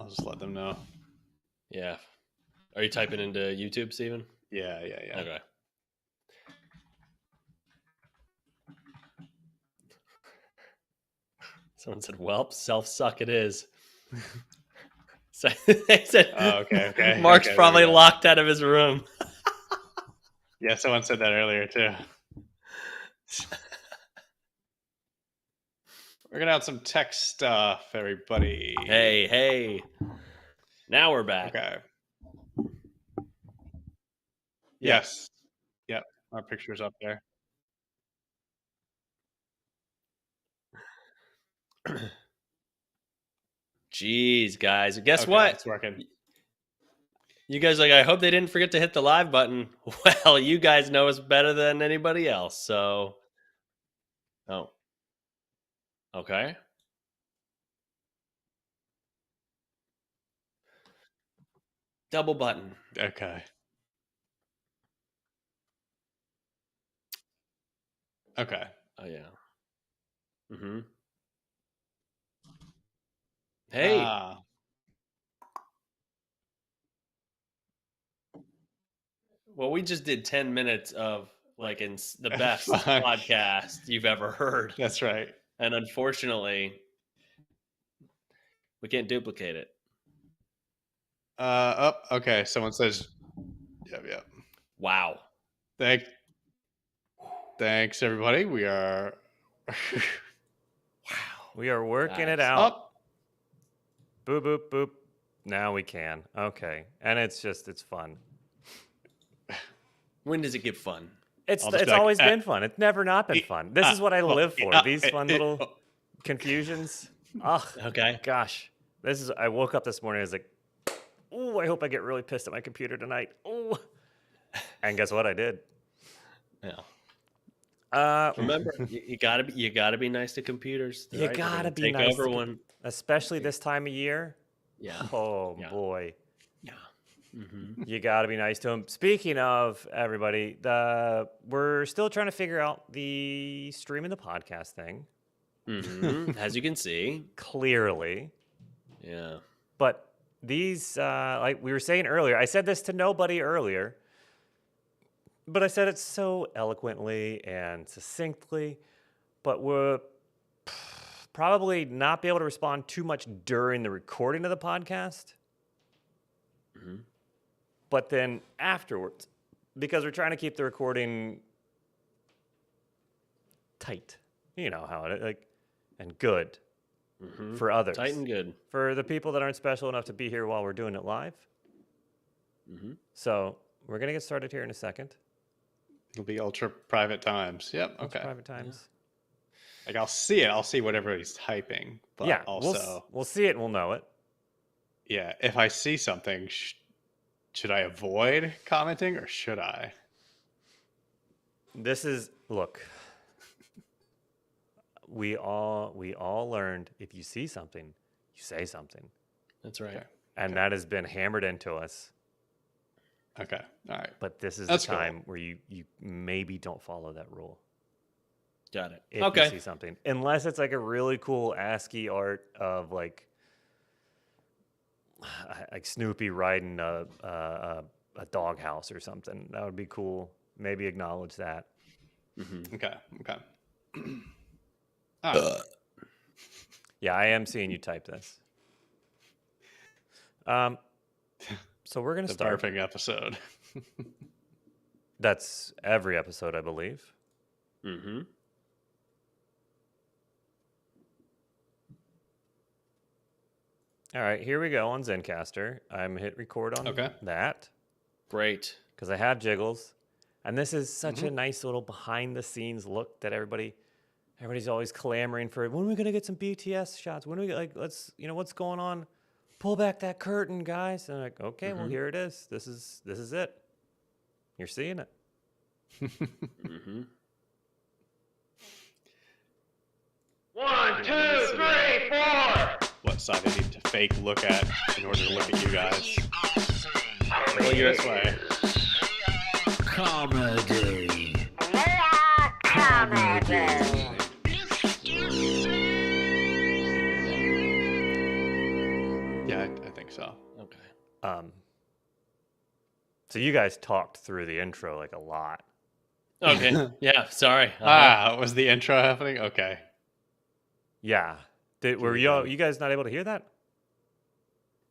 I'll just let them know. Yeah. Are you typing into YouTube, Steven? Yeah. Okay. Someone said, "Welp, self-suck it is." So they said, okay. Mark's Okay, probably there we go. locked out of his room. Yeah, someone said that earlier too. We're gonna have some tech stuff, everybody. Hey. Now we're back. Okay. Yeah. Yes. Yep. Our picture's up there. Jeez, guys. Guess Okay, what? it's working. You guys are like, I hope they didn't forget to hit the live button. Well, you guys know us better than anybody else, so. Oh. Okay. Double button. Okay. Okay. Oh, yeah. Mm-hmm. Hey. Well, we just did 10 minutes of like in the best podcast you've ever heard. That's right. And unfortunately, we can't duplicate it. Okay. Someone says, yep. Wow. Thanks, everybody. We are. Wow. We are working it out. Up. Boop, boop, boop. Now we can. Okay. And it's fun. When does it get fun? It's always been fun. It's never not been fun. This is what I live for. These fun little confusions. Ugh. Okay. Gosh. I woke up this morning. I was like, ooh, I hope I get really pissed at my computer tonight. Ooh. And guess what? I did. Yeah. Remember, you gotta be nice to computers. You right? gotta be take nice over one, especially this time of year. Yeah. Oh Yeah. boy. Yeah. Mm-hmm. You gotta be nice to them. Speaking of everybody, we're still trying to figure out the streaming the podcast thing. Mm-hmm. As you can see, clearly. Yeah. But these, like we were saying earlier, I said this to nobody earlier. But I said it so eloquently and succinctly, but we'll probably not be able to respond too much during the recording of the podcast. Mm-hmm. But then afterwards, because we're trying to keep the recording tight. You know how it is, and good for others. Tight and good. For the people that aren't special enough to be here while we're doing it live. Mm-hmm. So we're going to get started here in a second. It'll be ultra private times. Yep. Ultra Okay. private times. Yeah. Like I'll see it. I'll see what everybody's typing. But yeah. also, we'll see it and we'll know it. Yeah. If I see something, should I avoid commenting or should I? Look. We all learned if you see something, you say something. That's right. Okay. And that has been hammered into us. Okay. All right. But this is the time where you maybe don't follow that rule. Got it. If you see something. Unless it's like a really cool ASCII art of like Snoopy riding a doghouse or something. That would be cool. Maybe acknowledge that. Mm-hmm. Okay. Yeah, I am seeing you type this. So we're going to start. The burping episode. That's every episode, I believe. Mm-hmm. All right, here we go on Zencastr. I'm hit record on that. Great. Because I have jiggles. And this is such a nice little behind-the-scenes look that everybody's always clamoring for. When are we going to get some BTS shots? When are we let's, what's going on? Pull back that curtain, guys. And I'm like, okay, well, here it is. This is it. You're seeing it. Mm-hmm. 1, 2, 3, 4. What side I need to fake look at in order to look at you guys? Well, you're this way. Comedy. Yeah, I think so. Okay. So you guys talked through the intro like a lot. Okay. Yeah. Sorry. Uh-huh. Was the intro happening? Okay. Yeah. Were you guys not able to hear that?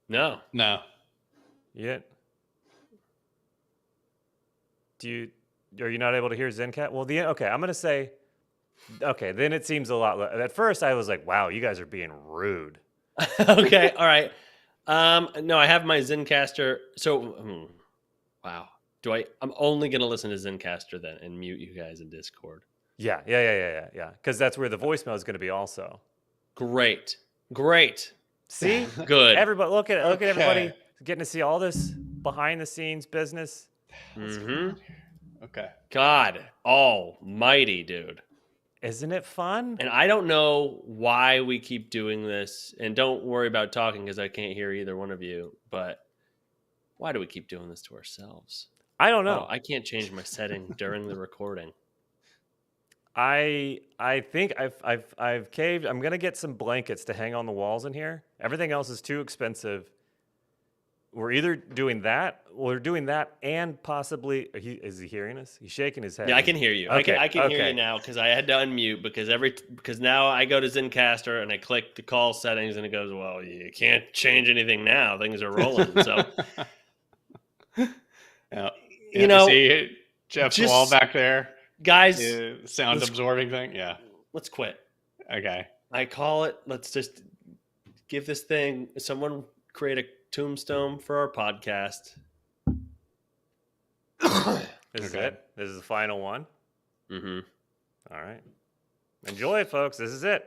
No. No. Yet? Are you not able to hear Zencat? Well, okay, I'm gonna say, okay, then it seems a lot. At first, I was like, wow, you guys are being rude. Okay. All right. No, I have my Zencaster. So, wow. I'm only gonna listen to Zencaster then and mute you guys in Discord. Yeah. Because that's where the voicemail is gonna be also. Great. See, Good. everybody, look at everybody Okay. getting to see all this behind the scenes business. Mm-hmm. Okay. God almighty, dude. Isn't it fun? And I don't know why we keep doing this. And don't worry about talking because I can't hear either one of you. But why do we keep doing this to ourselves? I don't know. Oh, I can't change my setting during the recording. I think I've caved. I'm gonna get some blankets to hang on the walls in here. Everything else is too expensive. We're either doing that, and possibly is he hearing us? He's shaking his head. Yeah, I can hear you. Okay, I can hear okay. you now because I had to unmute because now I go to Zencaster and I click the call settings and it goes, well, you can't change anything now. Things are rolling. So Yeah. You know, see Jeff's just- wall back there? guys, Sound let's- absorbing thing? Yeah. let's quit. Okay. I call it. Let's just give this thing. Someone create a tombstone for our podcast. This is Okay. it. This is the final one. Mm-hmm. All right. Enjoy it, folks. This is it.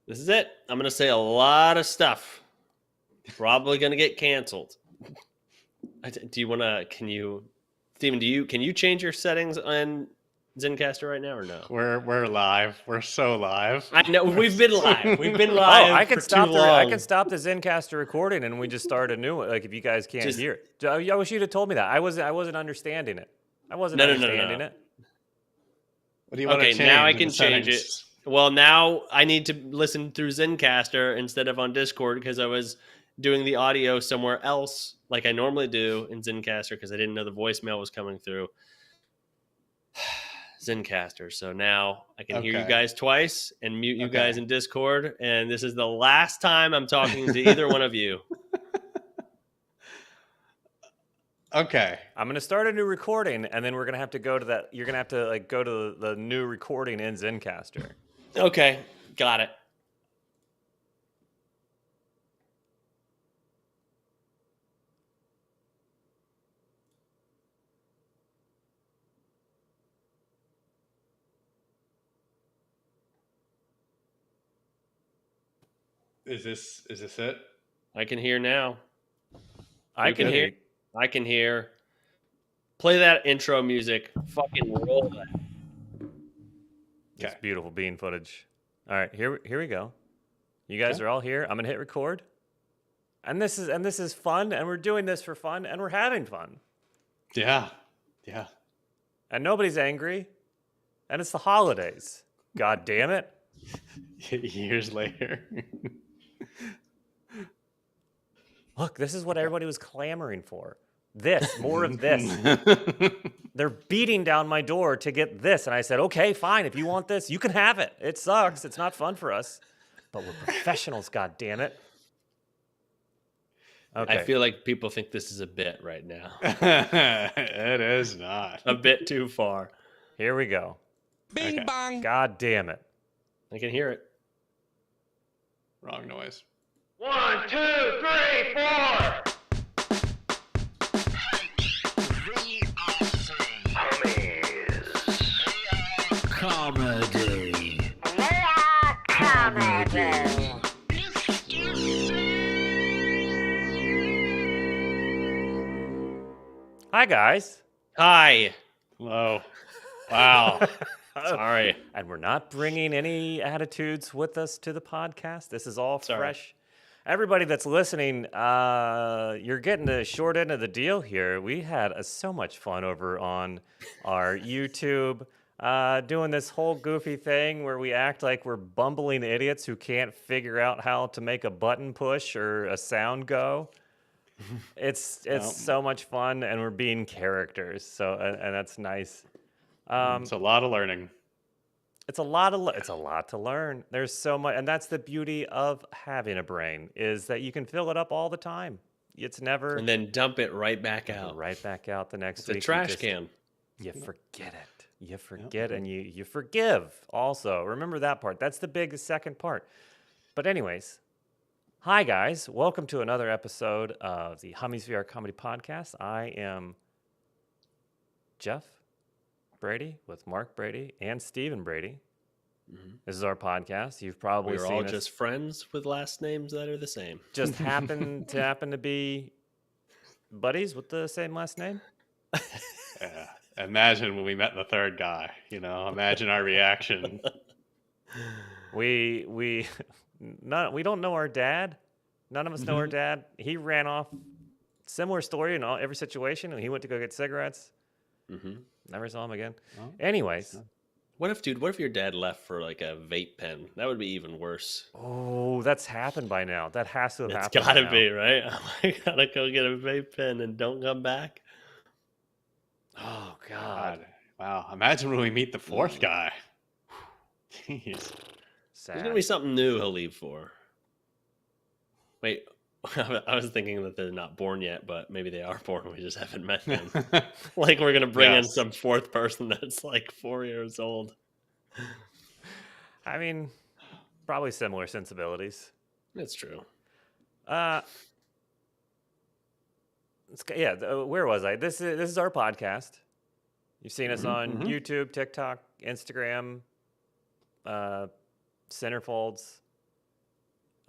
This is it. I'm gonna say a lot of stuff. Probably gonna get canceled. Do you want to? Steven? Can you change your settings on Zencaster right now or no? We're live. We're so live. I know we've been live. We've been live. Oh, I can for stop too the long. the Zencaster recording and we just start a new one. Like if you guys can't Just- hear it. I wish you'd have told me that. I wasn't understanding it. I wasn't No. understanding it. What do you want Okay, to change? now I in can the change it. settings? Well, now I need to listen through Zencaster instead of on Discord because I was doing the audio somewhere else like I normally do in Zencaster because I didn't know the voicemail was coming through Zencaster. So now I can hear you Okay. guys twice and mute you Okay. guys in Discord. And this is the last time I'm talking to either one of you. Okay. I'm gonna start a new recording and then we're gonna have to go to that. You're gonna have to like go to the new recording in Zencaster. Okay, got it. Is this it? I can hear now. I You can hear. I can hear. Play that intro music. Fucking roll that. It's Okay. beautiful bean footage. All right, here we go. You guys Okay. are all here. I'm gonna hit record. And this is fun, and we're doing this for fun, and we're having fun. Yeah. Yeah. And nobody's angry. And it's the holidays. God damn it. Years later. Look, this is what everybody was clamoring for. This, more of this. They're beating down my door to get this. And I said, okay, fine. If you want this, you can have it. It sucks. It's not fun for us. But we're professionals, God damn it. Okay. I feel like people think this is a bit right now. It is not. A bit too far. Here we go. Bing Okay. Bang. God damn it. I can hear it. Wrong noise. 1, 2, 3, 4. We are three homies. Comedy. They are comedy. Hi, guys. Hi. Hello. Wow. Sorry. And we're not bringing any attitudes with us to the podcast. This is all Sorry. fresh. Everybody that's listening, you're getting the short end of the deal here. We had so much fun over on our YouTube doing this whole goofy thing where we act like we're bumbling idiots who can't figure out how to make a button push or a sound go. It's Well, so much fun, and we're being characters. So and that's nice. it's a lot of learning. It's a lot to learn. There's so much, and that's the beauty of having a brain is that you can fill it up all the time. It's never And then dump it right back never out. right back out the next It's a week. You trash just- can. You forget it. You forget, and you forgive. Also, remember that part. That's the second part. But anyways, hi guys, welcome to another episode of the Hummies VR Comedy Podcast. I am Jeff Brady with Mark Brady and Stephen Brady. This is our podcast. You've probably We're seen all us just friends with last names that are the same. just happen to be buddies with the same last name. Yeah. Imagine when we met the third guy. Imagine our reaction. We we don't know our dad. None of us know our dad. He ran off. Similar story in every situation, and he went to go get cigarettes. Never saw him again. Oh, Anyways, What if your dad left for like a vape pen? That would be even worse. oh, that's happened by now. That has to have It's happened. by gotta now. be, right? I gotta go get a vape pen and don't come back. Oh God. God. Wow. Imagine when we meet the fourth guy. Jeez. Sad. There's gonna be something new he'll leave for. Wait, I was thinking that they're not born yet, but maybe they are born. We just haven't met them. Like we're gonna bring in Yes. some fourth person that's like 4 years old. I mean, probably similar sensibilities. That's true. Where was I? This is our podcast. You've seen us on mhm. YouTube, TikTok, Instagram, Centerfolds.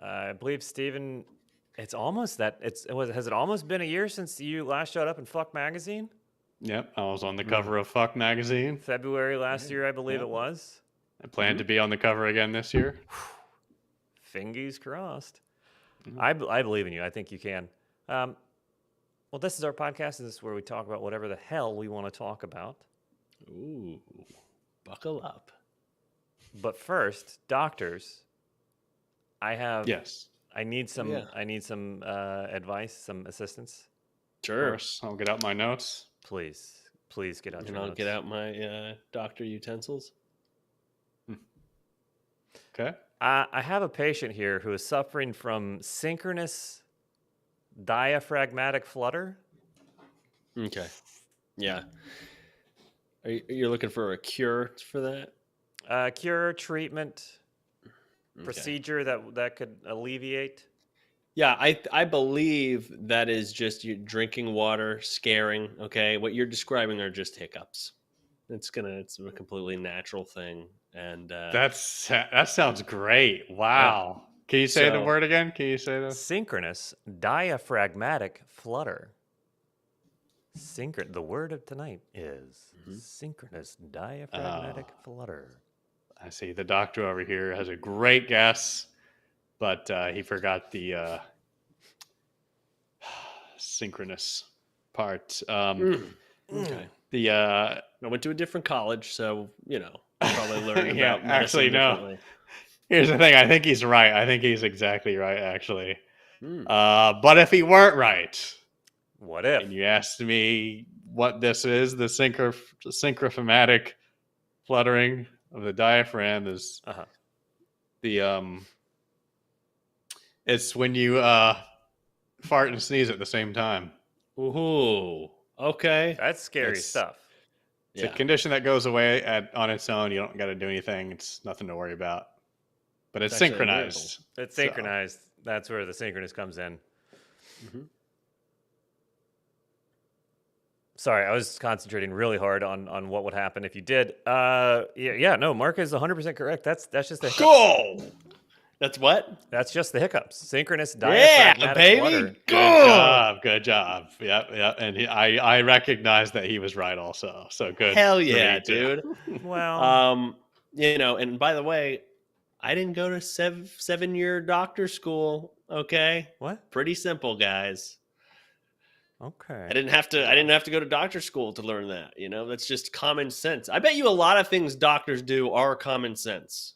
I believe Steven, has it almost been a year since you last showed up in Fuck Magazine? Yep. I was on the cover of Fuck Magazine. February last year, I believe Yeah. it was. I plan to be on the cover again this year. Fingers crossed. I believe in you. I think you can. Well, this is our podcast. This is where we talk about whatever the hell we want to talk about. Ooh, buckle up. But first, doctors, Yes. I need some Yeah. advice, some assistance. Of Sure. course. I'll get out my notes. Please get out And your I'll notes. get out my doctor utensils. Okay. I have a patient here who is suffering from synchronous diaphragmatic flutter. Okay. Yeah. You're looking for a cure for that? Cure, treatment, Okay. procedure that could alleviate. Yeah, I believe that is just you drinking water, scaring. Okay, what you're describing are just hiccups. It's a completely natural thing, and That sounds great. Wow. Can you say the So- word again? Can you say this? Synchronous diaphragmatic flutter. The word of tonight is synchronous diaphragmatic flutter. I see the doctor over here has a great guess, but he forgot the synchronous part. okay. The I went to a different college, so I probably learned Yeah, about medicine actually, no. differently. here's the thing. I think he's right. I think he's exactly right, actually. Hmm. But if he weren't right, What if? and you asked me what this is, the synchrophragmatic fluttering of the diaphragm is Uh-huh. the it's when you fart and sneeze at the same time. Ooh, okay. That's scary It's- stuff. It's Yeah. a condition that goes away on its own. You don't got to do anything. It's nothing to worry about. But it's It's actually a synchronized. It's So- synchronized. That's where the synchronous comes in. Mhm. Sorry, I was concentrating really hard on what would happen if you did. No, Mark is 100% correct. That's just the hiccups. Go. That's what? That's just the hiccups. Synchronous Yeah, diaphragmatic baby. flutter. Good Go. job. Good job. Yep. And I recognize that he was right also. So good. Hell for yeah, me, too. dude. Well, And by the way, I didn't go to 7-year doctor school. Okay, what? pretty simple, guys. Okay. I didn't have to go to doctor school to learn that. That's just common sense. I bet you a lot of things doctors do are common sense,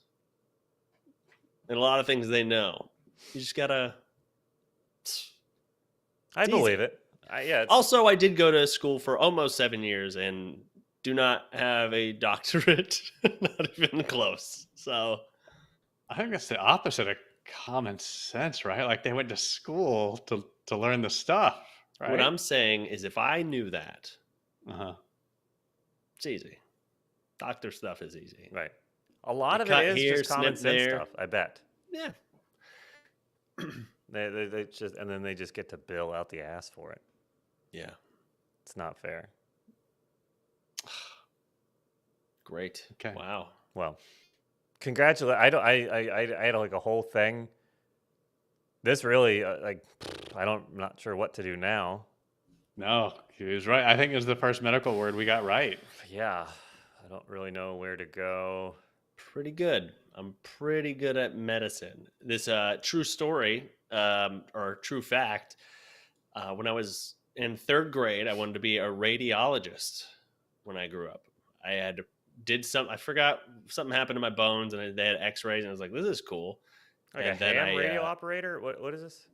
and a lot of things they know. You just gotta. I It's believe easy. it. Yeah. It's, Also, I did go to school for almost 7 years and do not have a doctorate, not even close. So I think that's the opposite of common sense, right? Like they went to school to learn the stuff, right? what I'm saying is, if I knew that, Uh-huh. it's easy. Doctor stuff is easy. right. A lot of cut it is here, just common snip sense there. stuff. I bet. Yeah. They just and then they just get to bill out the ass for it. Yeah. It's not fair. Great. Okay. Wow. Well, congratulate. I don't. I had like a whole thing. This really like I'm not sure what to do now. No, he was right. I think it was the first medical word we got right. Yeah, I don't really know where to go. Pretty good. I'm pretty good at medicine. This true story or true fact. When I was in 3rd grade, I wanted to be a radiologist. When I grew up, I forgot something happened to my bones, and they had X-rays, and I was like, "This is cool." Like And a then ham radio operator. What is this?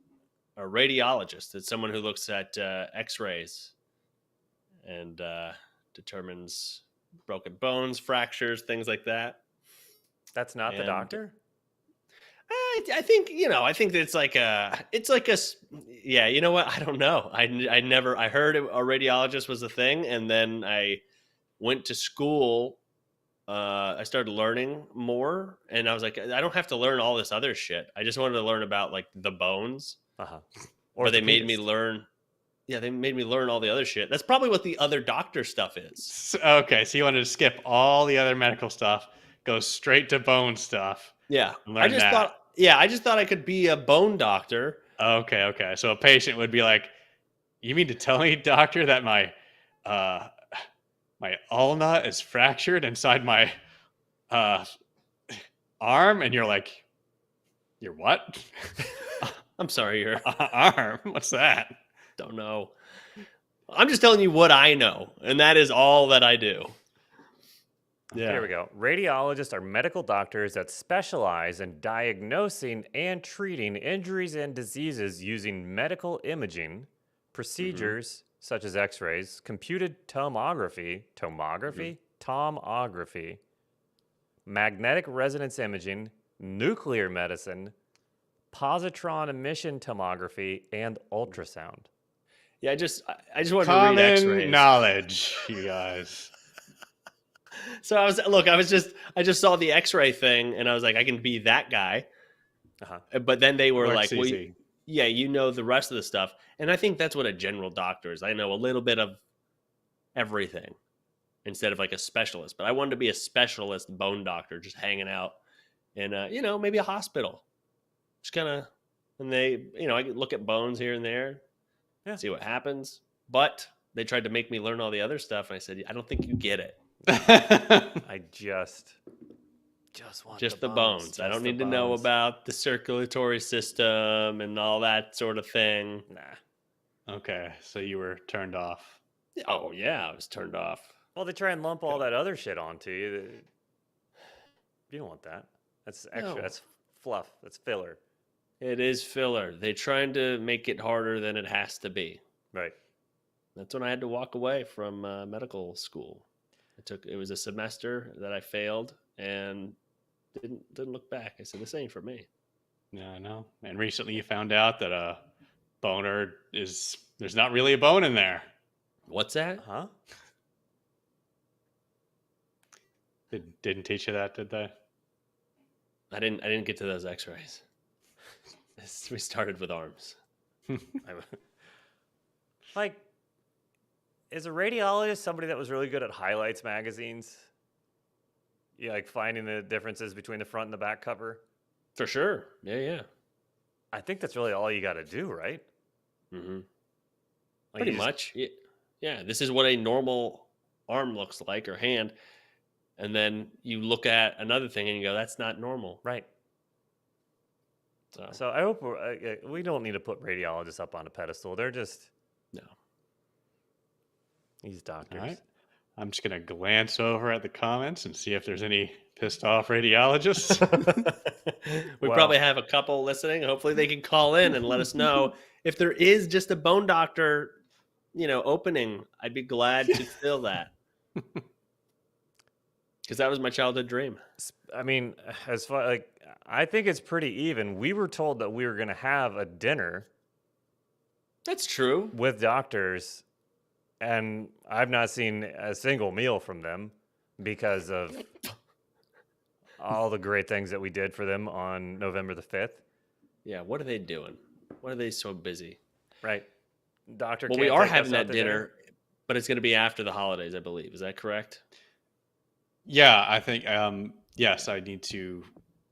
a radiologist. It's someone who looks at X-rays and determines broken bones, fractures, things like that. That's not the And- doctor. I think I think that yeah. You know what? I don't know. I heard a radiologist was a thing, and then I went to school. I started learning more, and I was like, I don't have to learn all this other shit. I just wanted to learn about like the bones. Or they made me learn. Yeah, they made me learn all the other shit. That's probably what the other doctor stuff is. Okay, so you wanted to skip all the other medical stuff, go straight to bone stuff. Yeah, Learn I just that. thought. Yeah, I just thought I could be a bone doctor. Okay. So a patient would be like, "You mean to tell me, doctor, that my ulna is fractured inside my arm?" And you're like, "Your what?" I'm sorry, you're. Arm? What's that? Don't know. I'm just telling you what I know, and that is all that I do. Yeah. Here we go. Radiologists are medical doctors that specialize in diagnosing and treating injuries and diseases using medical imaging, procedures such as x-rays, computed tomography, magnetic resonance imaging, nuclear medicine, positron emission tomography, and ultrasound. Yeah, I just wanted to read Common X-rays. knowledge, you guys. So I just saw the X-ray thing, and I was like, I can be that guy. But then they were Works like, well, easy. yeah, you know the rest of the stuff, and I think that's what a general doctor is. I know a little bit of everything instead of like a specialist. But I wanted to be a specialist bone doctor, just hanging out in maybe a hospital, just kind of. And they, I could look at bones here and there, see what happens. But they tried to make me learn all the other stuff, and I said, I don't think you get it. I just want Just the bones. I don't need to know about the circulatory system and all that sort of thing. Nah. Okay, so you were turned off. Oh yeah, I was turned off. Well, they try and lump all that other shit onto you. You don't want that. That's extra. No. That's fluff. That's filler. It is filler. They're trying to make it harder than it has to be. Right. That's when I had to walk away from medical school. It was a semester that I failed and didn't look back. I said, this ain't for me. Yeah, I know. And recently you found out that a boner there's not really a bone in there. What's that? Huh? Didn't teach you that, did they? I didn't get to those X-rays. We started with arms. Like, is a radiologist somebody that was really good at highlights magazines? Yeah, like finding the differences between the front and the back cover. For sure. Yeah. I think that's really all you got to do, right? Mm-hmm. Like Pretty you just- much. Yeah. This is what a normal arm looks like, or hand. And then you look at another thing and you go, that's not normal. Right. So, So I hope we don't need to put radiologists up on a pedestal. They're just no. these doctors. All right. I'm just going to glance over at the comments and see if there's any pissed off radiologists. We Well- probably have a couple listening. Hopefully they can call in and let us know if there is just a bone doctor, opening, I'd be glad to fill that. Because that was my childhood dream. I mean, as far like, I think it's pretty even. We were told that we were going to have a dinner That's true. with doctors, and I've not seen a single meal from them because of all the great things that we did for them on November the 5th. Yeah, what are they doing? Why are they so busy? Right. Doctor. Well, can't we are take us having out that to dinner, but it's going to be after the holidays, I believe. Is that correct? Yeah, I think yes, I need to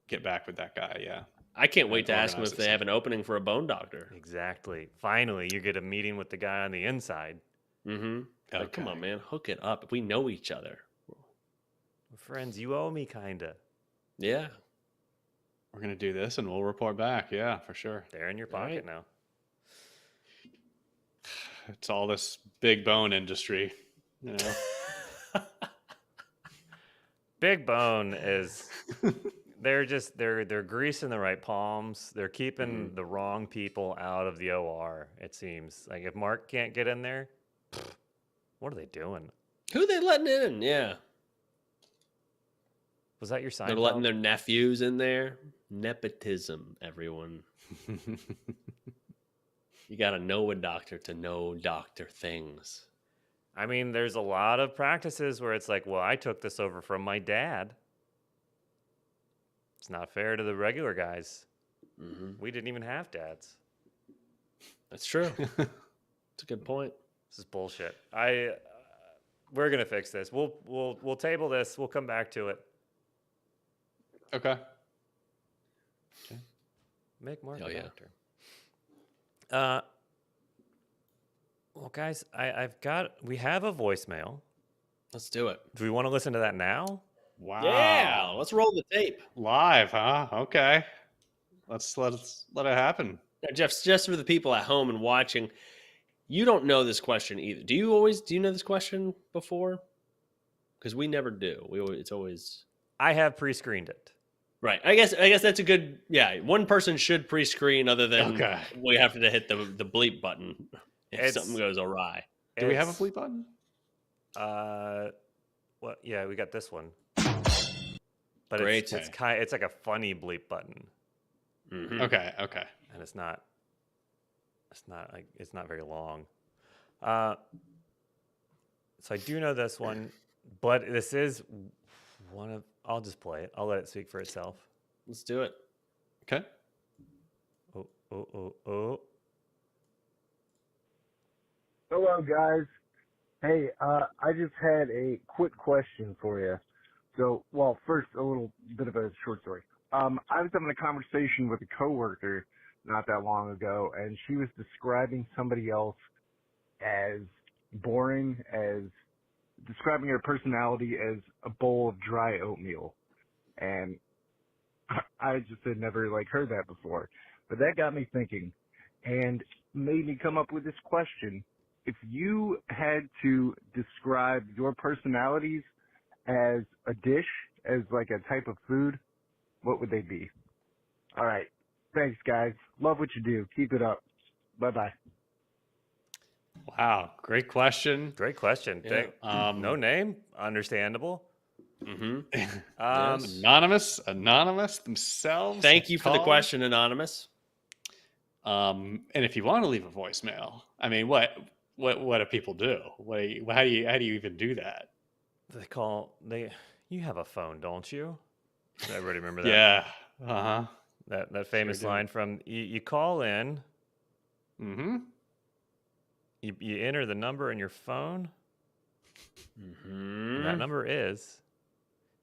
get back with that guy. Yeah. I can't wait to And ask them organize if it they have an opening for a bone doctor. Exactly. Finally, you get a meeting with the guy on the inside. Mm-hmm. Like, come Okay. on, man, hook it up. If we know each other, Friends, you owe me, kinda. yeah. We're gonna do this, and we'll report back. Yeah, for sure. They're in your All pocket right. now. It's all this big bone industry. You know. Big Bone is they're greasing the right palms. They're keeping the wrong people out of the OR, it seems. Like if Mark can't get in there, what are they doing? Who are they letting in? Yeah. Was that your sign? They're letting their nephews in there. Nepotism, everyone. You got to know a doctor to know doctor things. I mean, there's a lot of practices where it's like, well, I took this over from my dad. It's not fair to the regular guys. Mm-hmm. We didn't even have dads. That's true. That's a good point. This is bullshit. We're gonna fix this. We'll table this. We'll come back to it. Okay. Make Mark Oh, a yeah. doctor. Well, guys, we have a voicemail. Let's do it. Do we want to listen to that now? Wow. Yeah. Let's roll the tape. Live, huh? Okay. Let's let it happen. Now, Jeff, just for the people at home and watching, you don't know this question either. Do you know this question before? Because we never do. It's always I have pre-screened it. right. I guess that's a good. Yeah, one person should pre-screen, other than Okay. we have to hit the bleep button if It's- something goes awry. Do we have a It's, bleep button? Well, yeah, we got this one. But Great. it's like a funny bleep button, Mhm. Okay. Okay. and it's not very long. So I do know this one, but this is one of. I'll just play it. I'll let it speak for itself. Let's do it. Okay. Oh. Hello, guys. Hey, I just had a quick question for you. So, well, first, a little bit of a short story. I was having a conversation with a coworker not that long ago, and she was describing somebody else as boring, as describing her personality as a bowl of dry oatmeal. And I just had never, heard that before. But that got me thinking and made me come up with this question. If you had to describe your personalities as a dish, as like a type of food, what would they be? All right. Thanks, guys. Love what you do. Keep it up. Bye-bye. Wow. Great question. Great question. Yeah. No name, understandable. Mm-hmm. Um, Yes. Anonymous themselves. Thank you for the called. question, Anonymous. And if you want to leave a voicemail, I mean, what do people do? How do you even do that? You have a phone, don't you? Does everybody remember that? Yeah. Uh huh. That famous do. line from you call in, Mm-hmm. you enter the number in your phone, Mm-hmm. and that number is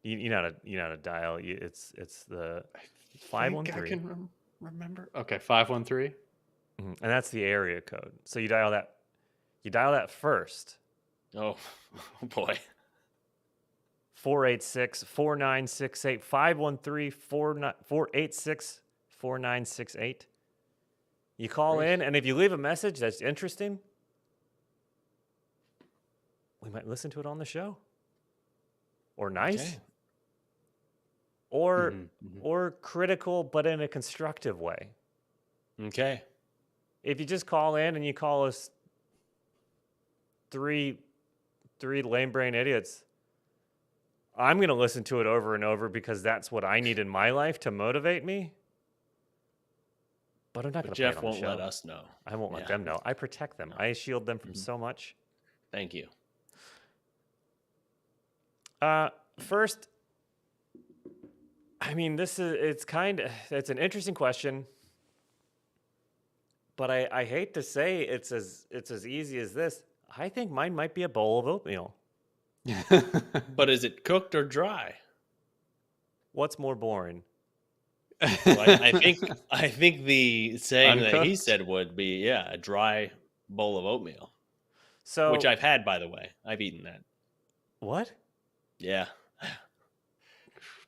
you know how to dial. It's the 513. I can remember. Okay, 513. And that's the area code. So you dial that. You dial that first. Oh boy. 486-4968 513-486-4968. You call in, and if you leave a message that's interesting, we might listen to it on the show. Or nice. Okay. Or Mhm, mhm. or critical, but in a constructive way. Okay. if you just call in and you call us three lame brain idiots, I'm going to listen to it over and over because that's what I need in my life to motivate me. But I'm not going to play it Jeff on the won't show. let us know. I won't let Yeah. them know. I protect them. I shield them from so much. Thank you. First, I mean, it's an interesting question, but I hate to say it's as easy as this. I think mine might be a bowl of oatmeal. But is it cooked or dry? What's more boring? Well, I think the saying that he Uncooked? said would be a dry bowl of oatmeal, So which I've had, by the way. I've eaten that. what? Yeah.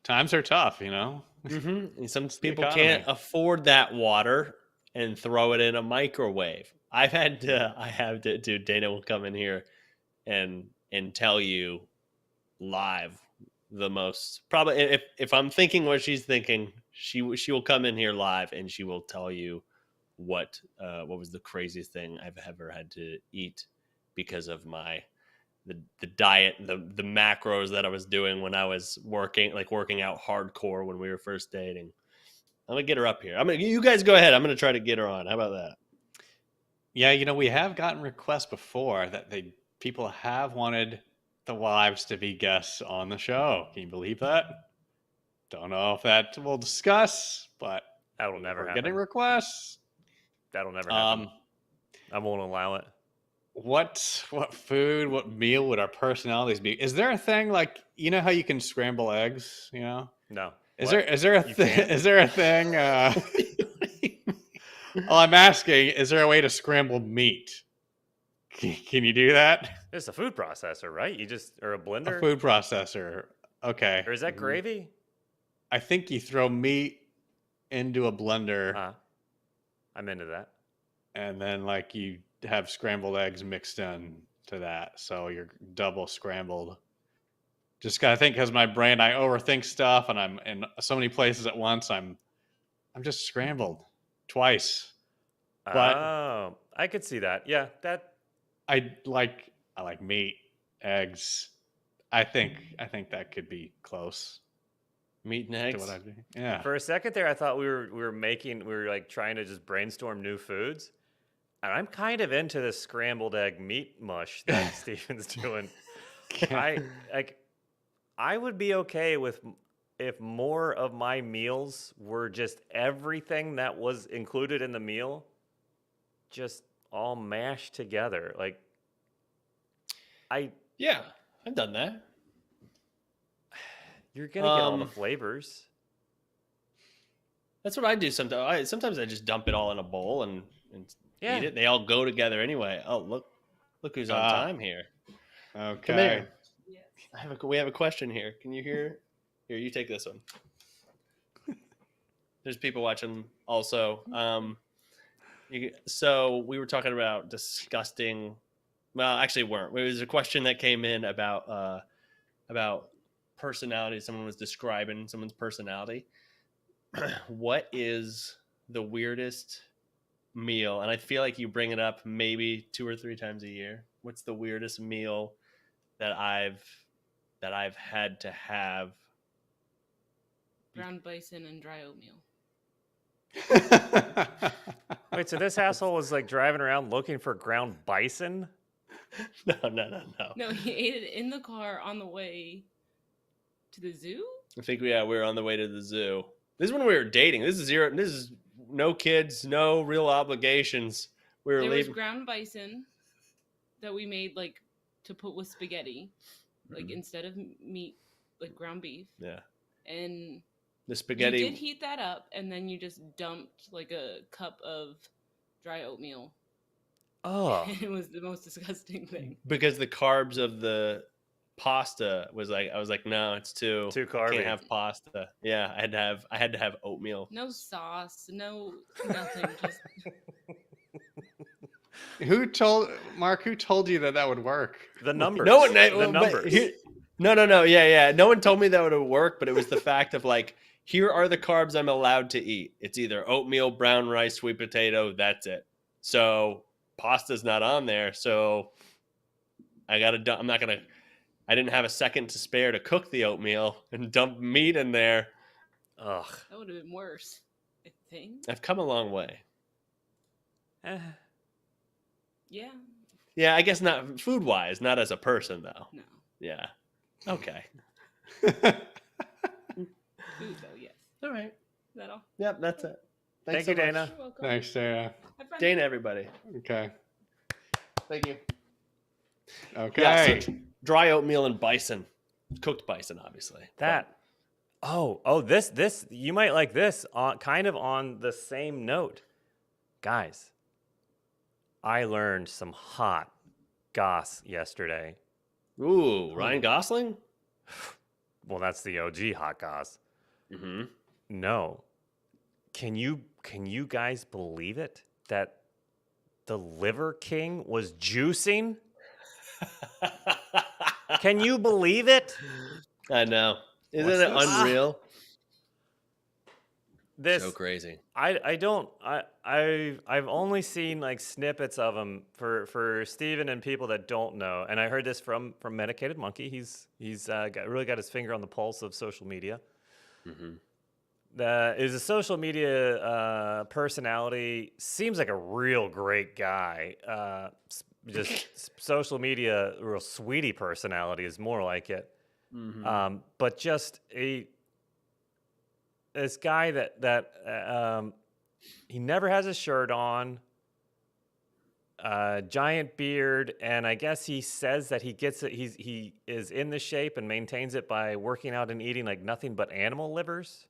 Times are tough, you know. Mm-hmm. And some the people economy. can't afford that water and throw it in a microwave. I have to. Dude, Dana will come in here and tell you live the most. Probably if I'm thinking what she's thinking, she will come in here live and she will tell you what was the craziest thing I've ever had to eat because of the diet, the macros that I was doing when I was working out hardcore when we were first dating. I'm gonna get her up here. You guys go ahead. I'm gonna try to get her on. How about that? Yeah, you know, we have gotten requests before that people have wanted the wives to be guests on the show. Can you believe that? Don't know if that we'll discuss, but That'll never we're happen. getting requests. That'll never happen. I won't allow it. What food, what meal would our personalities be? Is there a thing like, you know how you can scramble eggs? You know, No. is What? there a You thing? can't? Is there a thing? Well, I'm asking, is there a way to scramble meat? Can you do that? It's a food processor, right? Or a blender, A food processor. Okay. or is that gravy? I think you throw meat into a blender I'm into that. and then like you have scrambled eggs mixed in to that. So you're double scrambled. Just I think because my brain, I overthink stuff and I'm in so many places at once. I'm just scrambled twice. But Oh, I could see that. Yeah, that. I like meat, eggs. I think that could be close Meat and to eggs. what I do. Yeah. For a second there, I thought we were like trying to just brainstorm new foods, and I'm kind of into this scrambled egg meat mush that Steven's doing. I would be okay with if more of my meals were just everything that was included in the meal, just all mashed together. Like, Yeah, I've done that. you're gonna get all the flavors. That's what I do sometimes. Sometimes I just dump it all in a bowl and Yeah. eat it. They all go together anyway. Oh, look who's on time here. Okay. Come here. We have a question here. Can you hear? Here, you take this one. There's people watching also. So we were talking about disgusting. Well, actually, weren't. It was a question that came in about personality. Someone was describing someone's personality. What is the weirdest meal? And I feel like you bring it up maybe 2 or 3 times a year. What's the weirdest meal that I've had to have? Ground bison and dry oatmeal. Wait, so this asshole was like driving around looking for ground bison? No. No, he ate it in the car on the way to the zoo. I think we were on the way to the zoo. This is when we were dating. This is no kids, no real obligations. We were There was leaving. ground bison that we made like to put with spaghetti, like instead of meat, like ground beef. Yeah. And The spaghetti. you did heat that up, and then you just dumped like a cup of dry oatmeal. Oh. It was the most disgusting thing. Because the carbs of the pasta was like, I was like, no, it's too carby. Can't have pasta. Yeah, I had to have oatmeal. No sauce, no nothing. Just Who told you that would work? The numbers. No one. The but numbers. No. Yeah. No one told me that would work, but it was the fact of like, here are the carbs I'm allowed to eat. It's either oatmeal, brown rice, sweet potato. That's it. So pasta's not on there. So I didn't have a second to spare to cook the oatmeal and dump meat in there. Ugh. That would have been worse, I think. I've come a long way. Eh, Yeah. Yeah, I guess not food wise, not as a person though. No. Yeah. Okay. Food, though, yes. All right. Is that all? Yep, that's it. Thank so you, much. Dana. You're welcome. Thanks, Sarah. Have fun. Dana, everybody. Okay. Thank you. Okay. Yeah, so dry oatmeal and bison. Cooked bison, obviously. that. Oh, this you might like this. Kind of on the same note, guys. I learned some hot goss yesterday. But- Ooh, Ryan Gosling? Well, that's the OG hot goss. Mm-hmm. No. Can you guys believe it that the Liver King was juicing? Can you believe it? I know. Isn't What's it this? unreal? This So crazy. I've only seen like snippets of him for Steven and people that don't know. And I heard this from Medicated Monkey. He's really got his finger on the pulse of social media. Mm-hmm. Is a social media personality. Seems like a real great guy. Just social media, real sweetie personality is more like it. Mm-hmm. But just this guy that he never has a shirt on, giant beard, and I guess he says that he gets it. He is in the shape and maintains it by working out and eating like nothing but animal livers.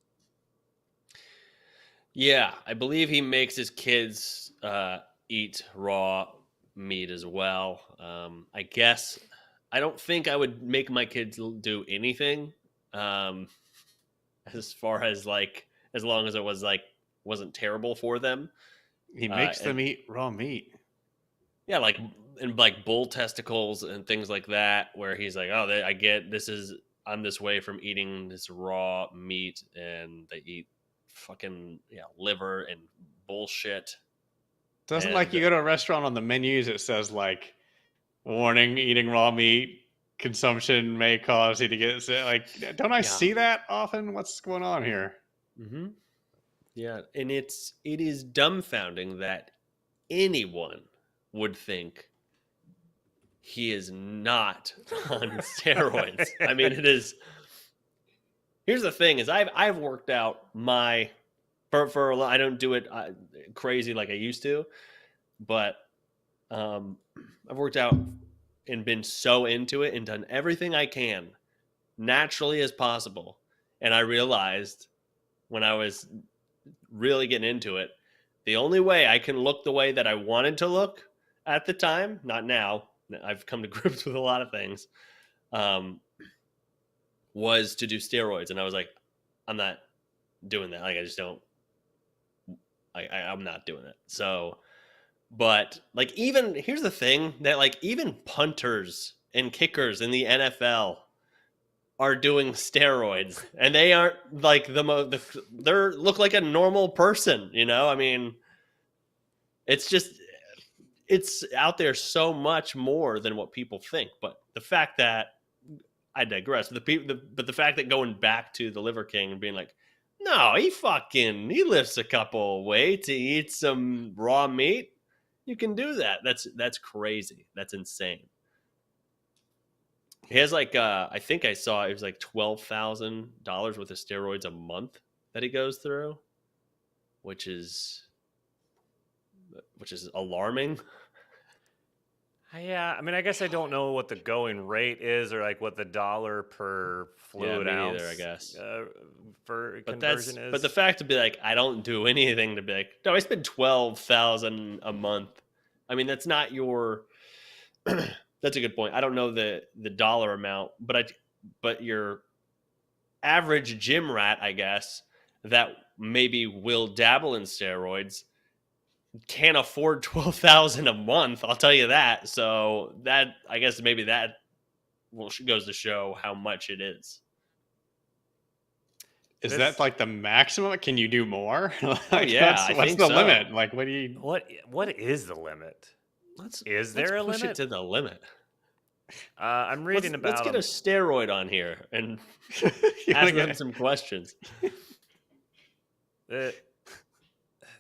Yeah, I believe he makes his kids eat raw meat as well. I guess I don't think I would make my kids do anything as far as like as long as it was like wasn't terrible for them. He makes and- them eat raw meat. Yeah, like and like bull testicles and things like that, where he's like, "Oh, I get this is I'm this way from eating this raw meat," and they eat fucking liver and bullshit. Doesn't And- like you go to a restaurant on the menus, it says like, warning, eating raw meat consumption may cause you to get sick. Like, don't I see that often? What's going on here? Mm-hmm. Yeah, and it is dumbfounding that anyone would think he is not on steroids. I mean, it is. Here's the thing: is I've worked out my for a lot. I don't do it crazy like I used to, but I've worked out and been so into it and done everything I can naturally as possible. And I realized when I was really getting into it, the only way I can look the way that I wanted to look at the time, not now, I've come to grips with a lot of things, was to do steroids. And I was like, I'm not doing that. Like, I just don't, I'm not doing it. So, but like, even here's the thing that like, even punters and kickers in the NFL are doing steroids, and they aren't like they look like a normal person, you know? I mean, it's just, it's out there so much more than what people think. But the fact that I digress. But the fact that going back to the Liver King and being like, no, he lifts a couple weights, he eats some raw meat. You can do that. That's crazy. That's insane. He has like I think I saw it was like $12,000 worth of steroids a month that he goes through, which is alarming. Yeah, I mean, I guess I don't know what the going rate is or like what the dollar per fluid me ounce neither, I guess. For But conversion is. but the fact to be like, I don't do anything to be like, no, I spend $12,000 a month. I mean, that's not your. That's a good point. I don't know the dollar amount, but your average gym rat, I guess, that maybe will dabble in steroids can't afford $12,000 a month. I'll tell you that. So that, I guess maybe that goes to show how much it is. Is This- that like the maximum? Can you do more? yeah, I what's think the so. limit? Like, what do you? What is the limit? Let's Is there a push limit? it to the limit. I'm reading Let's about get him. a steroid on here and You wanna ask them get- some questions.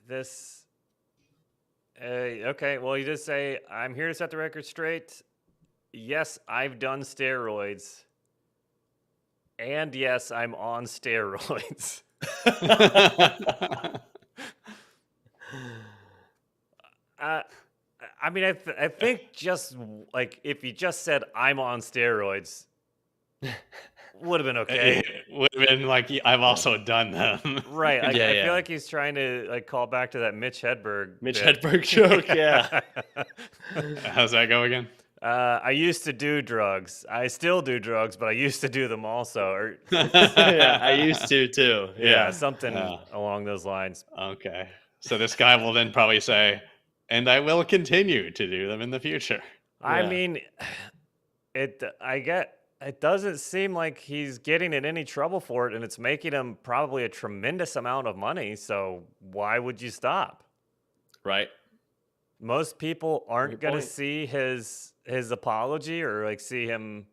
This. Okay, well, you just say, I'm here to set the record straight. Yes, I've done steroids. And yes, I'm on steroids. I mean, I think just like if you just said I'm on steroids, would have been okay. It would have been like, I've also done them. Right. Like, Yeah, I yeah. feel like he's trying to like call back to that Mitch Hedberg. Mitch bit. Hedberg joke, yeah. How's that go again? I used to do drugs. I still do drugs, but I used to do them also. Or Yeah, I used to too. yeah, something Yeah. along those lines. Okay. So this guy will then probably say, and I will continue to do them in the future. I Yeah. mean, it doesn't seem like he's getting in any trouble for it, and it's making him probably a tremendous amount of money. So why would you stop? Right. Most people aren't Good going to point. see his apology or like see him.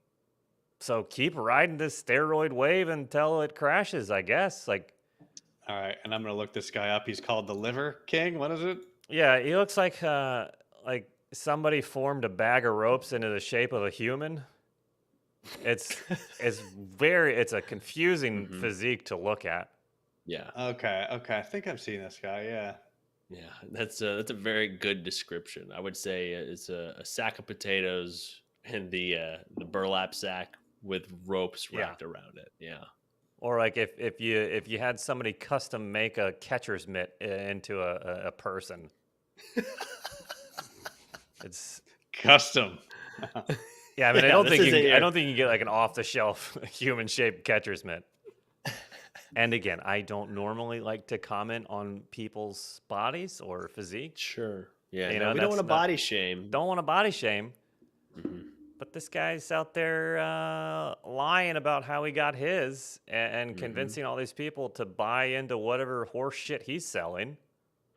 So keep riding this steroid wave until it crashes, I guess. Like, All right. And I'm going to look this guy up. He's called the Liver King. What is it? yeah, he looks like somebody formed a bag of ropes into the shape of a human. It's it's a confusing Mhm. physique to look at. Yeah. Okay. Okay. I think I've seen this guy. Yeah. Yeah. That's a very good description. I would say it's a sack of potatoes and the burlap sack with ropes Yeah. wrapped around it. Yeah. Or like if you had somebody custom make a catcher's mitt into a person. It's Custom. yeah. I mean, Yeah, I don't this think isn't I your- don't think you can get like an off the shelf human shaped catcher's mitt. And again, I don't normally like to comment on people's bodies or physique. Sure. Yeah. You no, know, we don't that's want to not- body shame. Don't want to body shame. Mhm. But this guy's out there lying about how he got his and Mhm. convincing all these people to buy into whatever horse shit he's selling.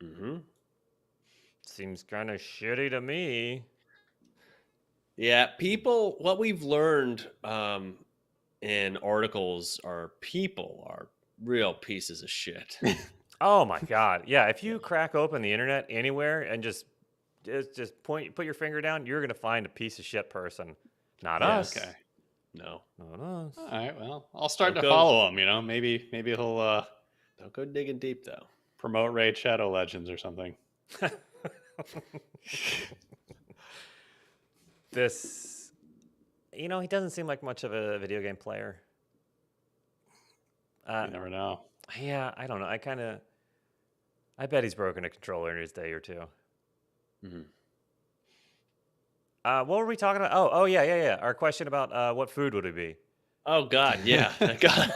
Mhm. Seems kind of shitty to me. Yeah, people. What we've learned in articles are people are real pieces of shit. Oh my god. Yeah, if you crack open the internet anywhere and just put your finger down, you're going to find a piece of shit person. Not Yeah, us. Okay. No, Not us. All right. Well, I'll start Don't to go- follow him. Maybe he'll don't go digging deep though. promote Raid Shadow Legends or something. This he doesn't seem like much of a video game player. You never know. Yeah, I don't know. I bet he's broken a controller in his day or two. Mhm. What were we talking about? Oh, yeah. Our question about what food would it be? Oh God, yeah, God.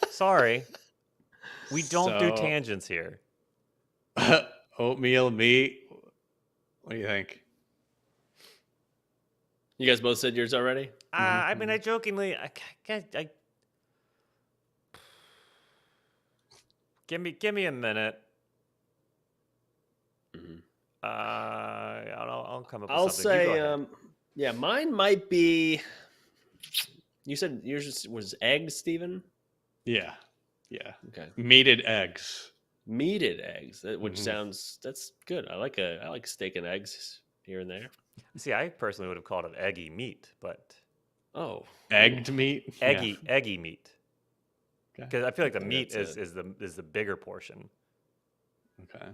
Sorry, we don't do So- tangents here. Oatmeal meat. What do you think? You guys both said yours already. I mean, I jokingly, I give me a minute. Mhm. I'll come up with I'll something. You go say, ahead. yeah, mine might be. You said yours was eggs, Steven? Yeah. Yeah. Okay, Meated eggs. meated eggs, which Mm-hmm. that's good. I like steak and eggs here and there. See, I personally would have called it eggy meat, but Oh, Egged meat. Yeah. eggy meat. Okay. Because I feel like the think meat that's is the bigger portion. Okay.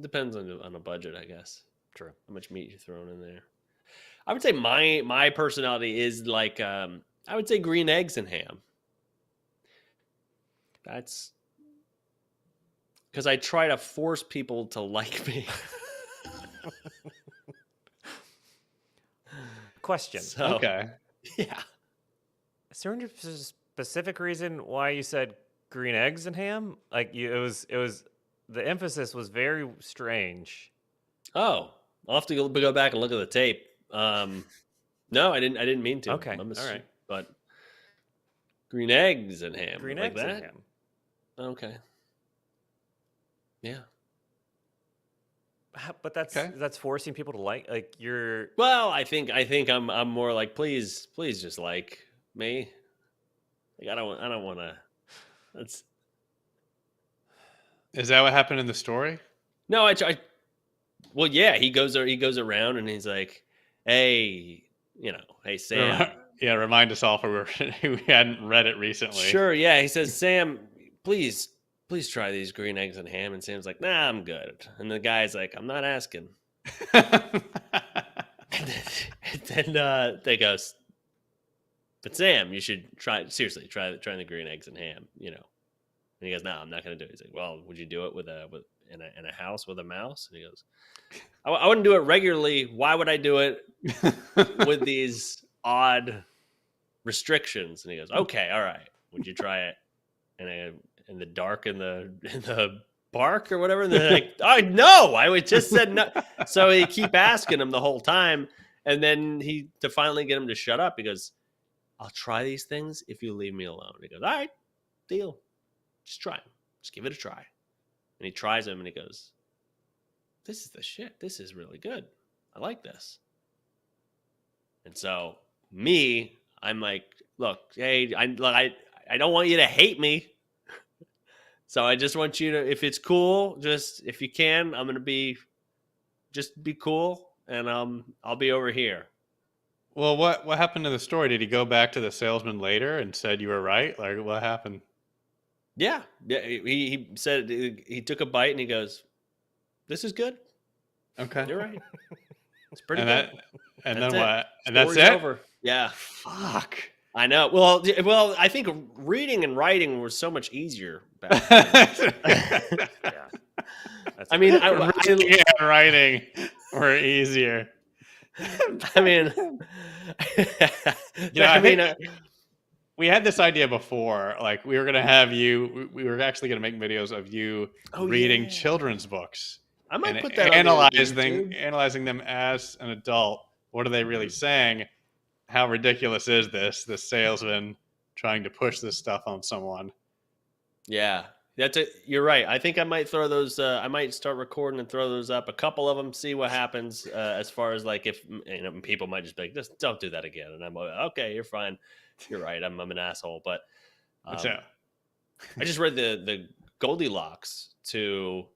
depends on a budget, I guess. True. How much meat you're throwing in there. I would say my personality is like I would say green eggs and ham. That's because I try to force people to like me. Question. So, Okay. yeah. Is there any specific reason why you said green eggs and ham? Like it was the emphasis was very strange. Oh, I'll have to go back and look at the tape. No, I didn't mean to. Okay, I'm all right. But green eggs and ham. Green like eggs that? and ham. Okay. Yeah. But that's Okay. that's forcing people to like you're. Well, I think I'm more like please just like me. Like I don't want to. That's Is that what happened in the story? no. Well, yeah. He goes around and he's like, hey, hey Sam. Yeah, remind us all for we hadn't read it recently. Sure. Yeah. He says, Sam, please try these green eggs and ham. And Sam's like, nah, I'm good. And the guy's like, I'm not asking. And then they goes, but Sam, you should try the green eggs and ham, And he goes, no, I'm not going to do it. He's like, well, would you do it in a house with a mouse? And he goes, I wouldn't do it regularly. Why would I do it with these odd restrictions? And he goes, okay, all right. Would you try it in the dark in the bark or whatever? And they're like, oh no, I would just said no. So he keep asking him the whole time, and then to finally get him to shut up, he goes, I'll try these things if you leave me alone. He goes, all right, deal. Just try them. Just give it a try. And he tries them and he goes, this is the shit. This is really good. I like this. And so I'm like, look, hey, I don't want you to hate me. So I just want you to, if it's cool, just if you can, I'm gonna be cool, and I'll be over here. Well, what happened to the story? Did he go back to the salesman later and said you were right? Like, what happened? Yeah. He said he took a bite and he goes, "This is good. Okay. You're right. It's pretty And good." and That's then it. what? And that's Story's it. over. Yeah. Fuck. I know. Well, I think reading and writing was so much easier back then. Yeah. I mean, Reading and writing were easier. I mean, I mean, we had this idea before. Like, we were gonna have you. We were actually gonna make videos of you reading children's books. I might and put that analyzing them as an adult. What are they really saying? How ridiculous is this salesman trying to push this stuff on someone? Yeah, that's it. You're right. I think I might throw those. I might start recording and throw those up. A couple of them, see what happens. As far as like if people might just be like, just don't do that again. And I'm like, okay, you're fine. You're right. I'm an asshole. But I just read the Goldilocks to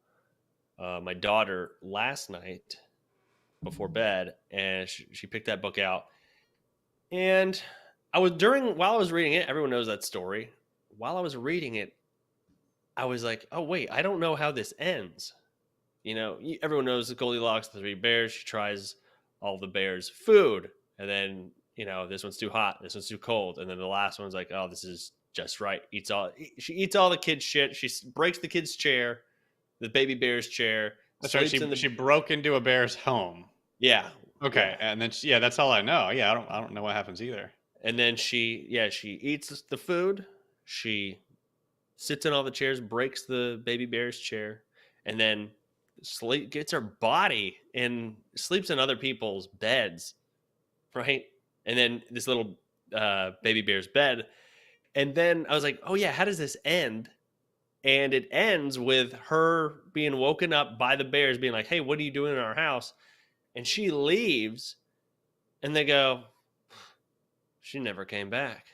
my daughter last night before bed, and she picked that book out. And while I was reading it, everyone knows that story. While I was reading it, I was like, oh, wait, I don't know how this ends. Everyone knows the Goldilocks, the three bears. She tries all the bears' food. And then, this one's too hot. This one's too cold. And then the last one's like, oh, this is just right. She eats all the kids' shit. She breaks the kid's chair, the baby bear's chair. That's right. She broke into a bear's home. Yeah. Okay. Yeah. And then, that's all I know. Yeah. I don't know what happens either. And then she eats the food. She sits in all the chairs, breaks the baby bear's chair, and then gets her body and sleeps in other people's beds, right? And then this little baby bear's bed. And then I was like, oh yeah, how does this end? And it ends with her being woken up by the bears being like, hey, what are you doing in our house? And she leaves, and they go, she never came back.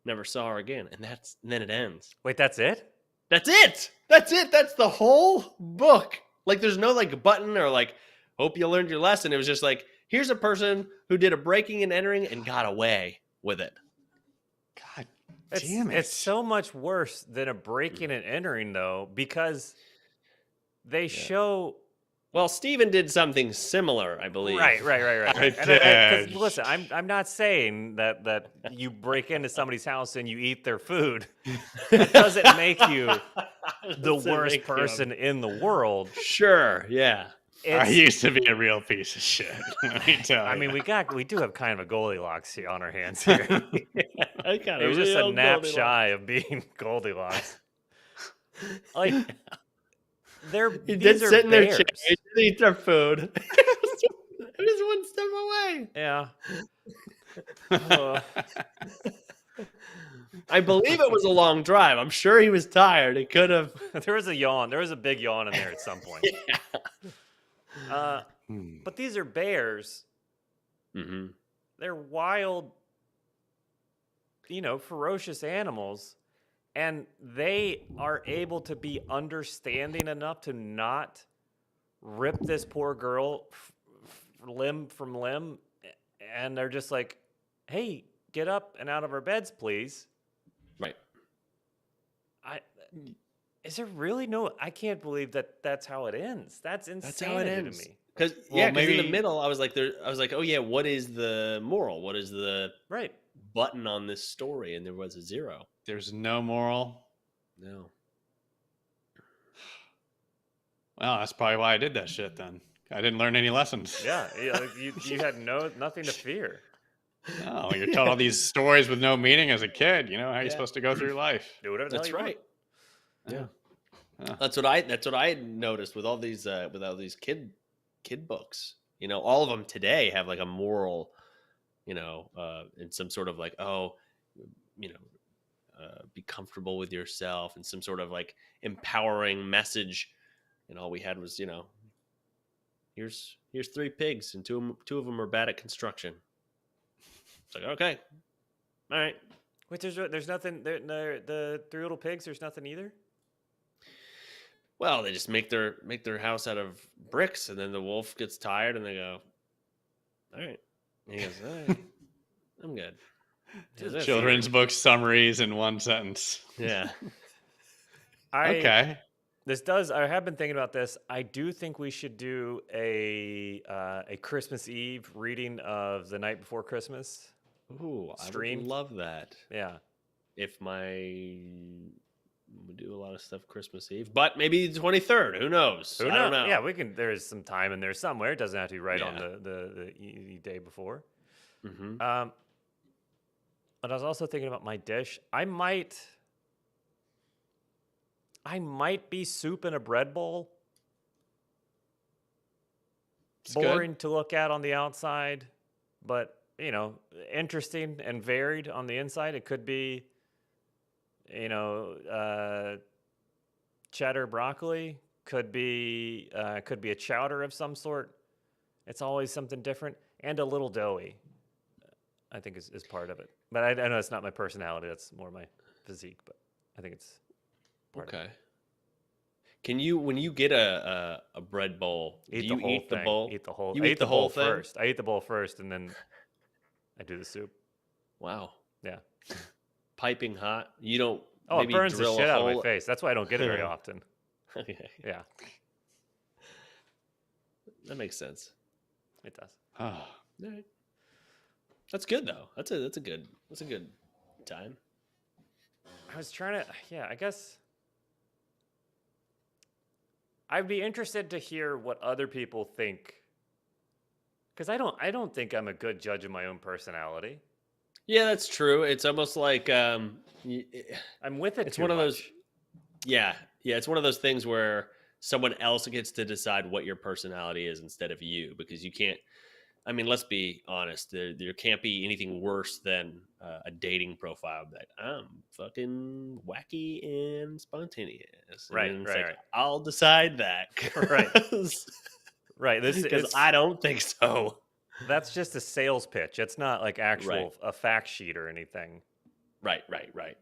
Never saw her again. And then it ends. Wait, that's it? That's it. That's it. That's the whole book. Like, there's no like button or like, hope you learned your lesson. It was just like, here's a person who did a breaking and entering and got away with it. God damn it. It's so much worse than a breaking and entering, though, because they show. Well, Steven did something similar, I believe. Right. I And did. listen, I'm not saying that you break into somebody's house and you eat their food. It doesn't make you the worst person in the world. Sure, yeah. I used to be a real piece of shit. Let me tell you. I mean, we do have kind of a Goldilocks here on our hands here. It was just a nap shy of being Goldilocks. Like, He did sit in their chair. He did eat their food. Just one step away. Yeah. I believe it was a long drive. I'm sure he was tired. It could have. There was a yawn. There was a big yawn in there at some point. Hmm. But these are bears. Mm-hmm. They're wild, ferocious animals, and they are able to be understanding enough to not rip this poor girl limb from limb, and they're just like, hey, get up and out of our beds, please. Right. Is there really no? I can't believe that's how it ends. That's insanity That's how it ends. to me. Because Well, in the maybe- middle, I was like, oh yeah, what is the moral? What is the Right. button on this story? And there was a 0. There's no moral. No. Well, that's probably why I did that shit then. I didn't learn any lessons. Yeah. You had nothing to fear. No, you're told all these stories with no meaning as a kid. How are you Yeah. supposed to go through life? Do whatever the That's hell you right. want. Yeah. That's what I had noticed with all these kid books. All of them today have like a moral, and some sort of like, be comfortable with yourself, and some sort of like empowering message. And all we had was, here's 3 pigs, and two of them are bad at construction. It's like, okay, all right. Wait, there's nothing. The 3 little pigs. There's nothing either. Well, they just make their house out of bricks, and then the wolf gets tired, and they go, all right. And he goes, all right, I'm good. Just a Children's book summaries in one sentence. Yeah. Okay. I have been thinking about this. I do think we should do a Christmas Eve reading of The Night Before Christmas. Ooh, I Streamed? would love that. Yeah. If we do a lot of stuff Christmas Eve, but maybe the 23rd. Who knows? I don't know. Yeah, we can. There is some time in there somewhere. It doesn't have to be right on Yeah. the day before. Mm-hmm. But I was also thinking about my dish. I might be soup in a bread bowl. It's good. Boring to look at on the outside, but interesting and varied on the inside. It could be, cheddar broccoli. Could be a chowder of some sort. It's always something different and a little doughy. I think is part of it. But I know it's not my personality. That's more my physique. But I think it's part of it. Okay. Can you, when you get a bread bowl, do you eat the bowl? Eat the whole. You I eat eat the the bowl whole thing? first. I eat the bowl first, and then I do the soup. Wow. Yeah. Piping hot. You don't. Oh, it maybe burns the drill a shit out of my hole- face. That's why I don't get it very often. Okay. Yeah, That makes sense. it does. Oh, All right. That's good though. That's a good time. I was trying to. Yeah, I guess. I'd be interested to hear what other people think. Because I don't think I'm a good judge of my own personality. Yeah, that's true. It's almost like I'm with it. it's too one of those. much. Yeah, it's one of those things where someone else gets to decide what your personality is instead of you, because you can't. I mean, let's be honest. There can't be anything worse than a dating profile that I'm fucking wacky and spontaneous. Right, And it's right, like, right. I'll decide that. Right. Right. This Because is. I don't think so. That's just a sales pitch. It's not like actual Right. a fact sheet or anything. Right.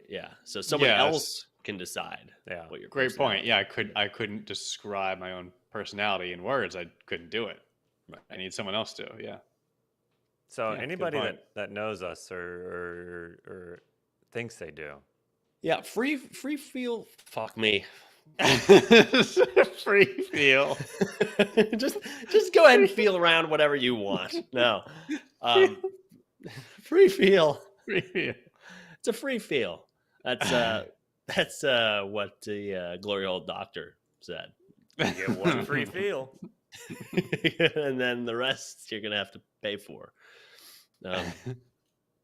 Yeah. So someone Yes. else can decide. Yeah. What your great point. personality- Yeah, I couldn't describe my own personality in words. I couldn't do it. Right. I need someone else to. Yeah. So Yeah, good anybody point. that knows us or thinks they do. Yeah. Free feel. Fuck me. Free feel. just go ahead and feel around whatever you want. No, free feel. Free feel. It's a free feel. That's what the glory hole doctor said. You get one free feel. And then the rest you're gonna have to pay for.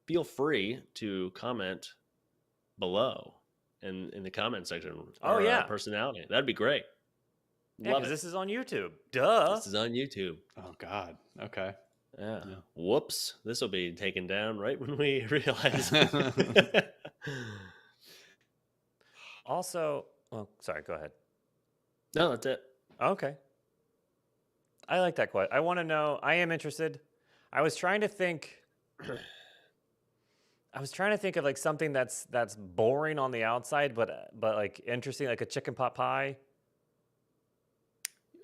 Feel free to comment below in the comment section. Oh, our, yeah. personality. That'd be great. Yeah, Love because it. this is on YouTube. Duh. This is on YouTube. Oh God. Okay. Yeah. Yeah. Whoops. This will be taken down right when we realize. Also, well, sorry, go ahead. No, that's it. Okay. I like that question. I want to know. I am interested. I was trying to think. I was trying to think of like something that's boring on the outside, but like interesting, like a chicken pot pie.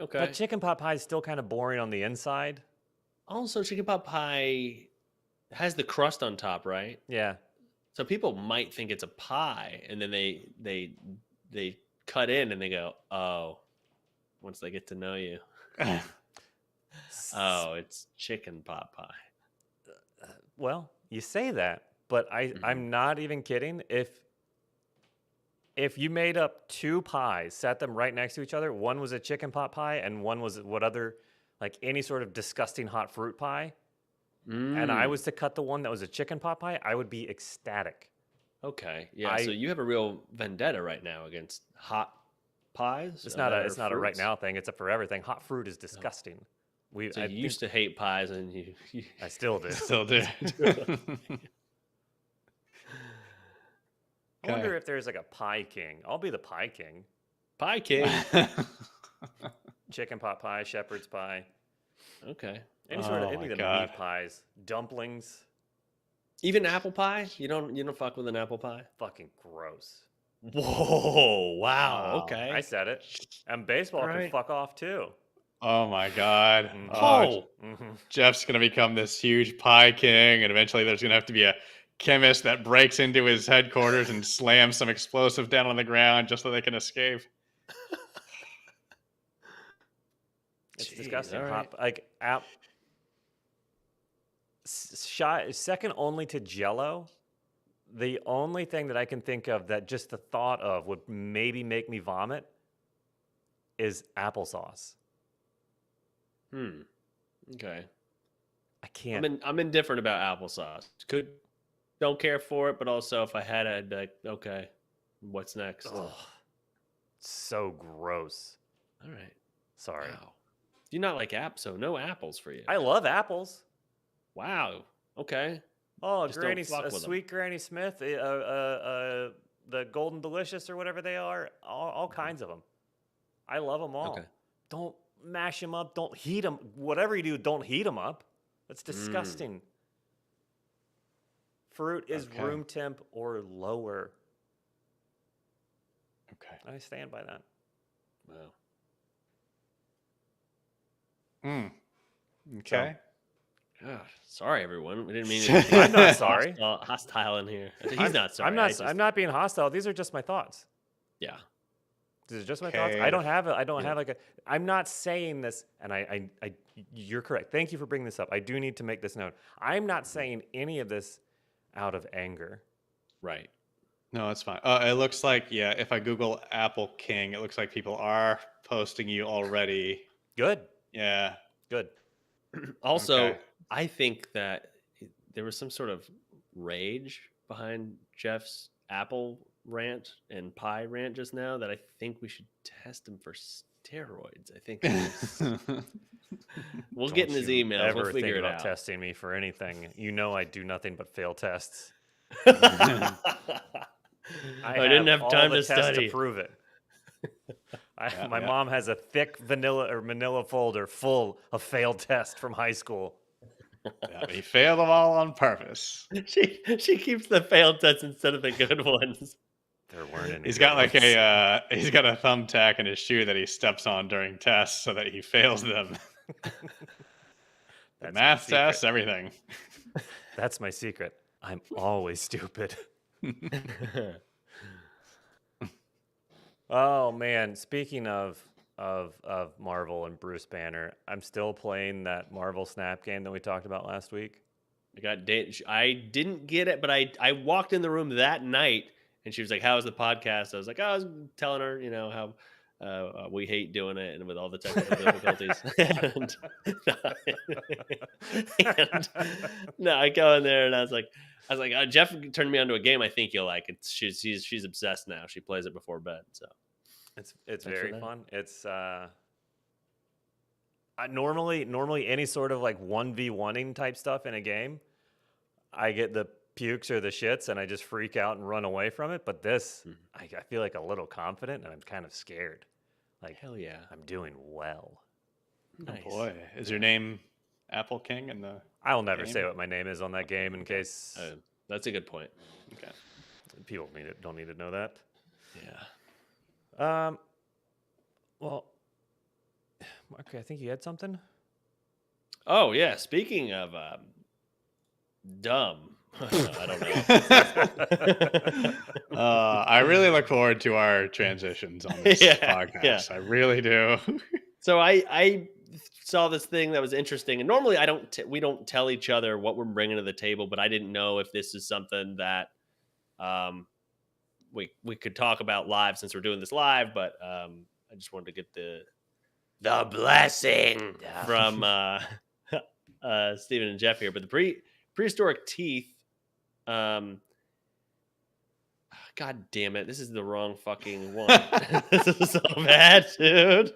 Okay. But chicken pot pie is still kind of boring on the inside. Also, chicken pot pie has the crust on top, right? Yeah. So people might think it's a pie, and then they cut in and they go, oh, once they get to know you, oh, it's chicken pot pie. Well, you say that, but I'm not even kidding. If you made up two pies, set them right next to each other, one was a chicken pot pie and one was like any sort of disgusting hot fruit pie, and I was to cut the one that was a chicken pot pie, I would be ecstatic. Okay, yeah. So you have a real vendetta right now against hot pies. It's not a right now thing. It's a forever thing. Hot fruit is disgusting. So you used to hate pies, and you I still do. Still do. I wonder if there's like a pie king. I'll be the pie king. Pie king. Chicken pot pie, shepherd's pie, Okay. any sort of Oh any my of the God. meat pies, dumplings. Even apple pie? You don't fuck with an apple pie? Fucking gross. Whoa! Wow. Wow. Okay. I said it. And baseball can Alright. fuck off too. Oh my God. Mhm. Oh, Mm-hmm. Jeff's gonna become this huge pie king, and eventually there's gonna have to be a chemist that breaks into his headquarters and slams some explosive down on the ground just so they can escape. It's Jeez, disgusting. all Hot, right. like second only to Jello. The only thing that I can think of that just the thought of would maybe make me vomit is applesauce. Okay. I can't. I'm indifferent about applesauce. Don't care for it, but also if I had it, I'd be like, okay, what's next? Ugh. So gross. All right. Sorry. Wow. Do you not like apples? So no apples for you. I love apples. Wow. Okay. Oh, Just don't Granny, fuck with 'em. sweet Granny Smith, the Golden Delicious or whatever they are, all kinds of them. I love them all. Okay. Don't mash them up. Don't heat them. Whatever you do, don't heat them up. That's disgusting. Fruit is Okay. room temp or lower. Okay. I stand by that. Wow. Okay. God, sorry, everyone. We didn't mean I'm not sorry. Hostile in here. He's I'm- not sorry. I'm not. I'm not being hostile. These are just my thoughts. Yeah. These are just my thoughts. I Okay. don't have. I don't have like a. I'm not saying this, and I. You're correct. Thank you for bringing this up. I do need to make this known. I'm not saying any of this out of anger. Right. No, it's fine. It looks like, yeah, if I Google Apple King, it looks like people are posting you already. Good. Yeah. Good. Also, Okay. I think that there was some sort of rage behind Jeff's Apple rant and pie rant just now that I think we should test him for steroids. I think we'll get in Don't his you emails. Ever We'll think figure it about out. testing me for anything? You know I do nothing but fail tests. I didn't have all time the to tests study. To prove it. My yeah. mom has a thick manila folder full of failed tests from high school. Yeah, he failed them all on purpose. she keeps the failed tests instead of the good ones. There weren't any. He's good got like ones. he's got a thumbtack in his shoe that he steps on during tests so that he fails them. The That's my math secret. tests, everything. That's my secret. I'm always stupid. Oh man, speaking of Marvel and Bruce Banner, I'm still playing that Marvel Snap game that we talked about last week. I didn't get it, but I walked in the room that night and she was like, "How was the podcast?" I was like, I was telling her, how we hate doing it and with all the technical difficulties. and no, I go in there and I was like, Jeff turned me onto a game I think you'll like. She's obsessed now. She plays it before bed. So It's Thanks for very that. fun. It's normally any sort of like 1v1ing type stuff in a game, I get the pukes or the shits, and I just freak out and run away from it. But this, Mhm. I feel like a little confident, and I'm kind of scared. Like Hell yeah. I'm doing well. Nice. Oh boy, is your name Apple King in the? I will never say Game? what my name is on that game in case That's a good point. Okay. people don't need to know that. Yeah. Well, okay, I think you had something. Oh yeah. Speaking of dumb, I don't know. I really look forward to our transitions on this Yeah, podcast. I really do. So I saw this thing that was interesting, and normally we don't tell each other what we're bringing to the table, but I didn't know if this is something that we could talk about live since we're doing this live. But I just wanted to get the blessing from Stephen and Jeff here. But the prehistoric teeth. God damn it! This is the wrong fucking one. This is so bad, dude.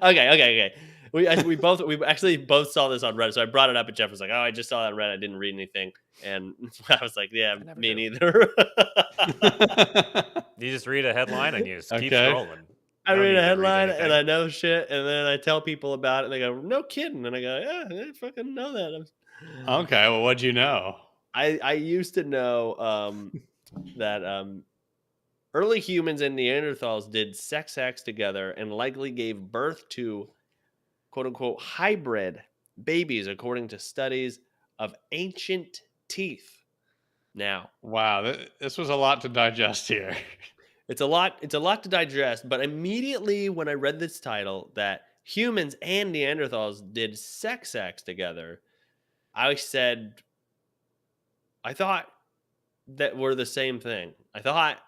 Okay. We actually both saw this on Reddit, so I brought it up, and Jeff was like, "Oh, I just saw that on Reddit. I didn't read anything," and I was like, "Yeah, never me do. neither." You just read a headline and you just keep Okay. scrolling. I don't read need a to headline and anything. I know shit, and then I tell people about it, and they go, "No kidding," and I go, "Yeah, I fucking know that." Okay, well, what'd you know? I used to know that early humans and Neanderthals did sex acts together and likely gave birth to quote unquote hybrid babies, according to studies of ancient teeth. Now, Wow, this was a lot to digest here. it's a lot to digest, but immediately when I read this title that humans and Neanderthals did sex acts together, I thought that were the same thing. I thought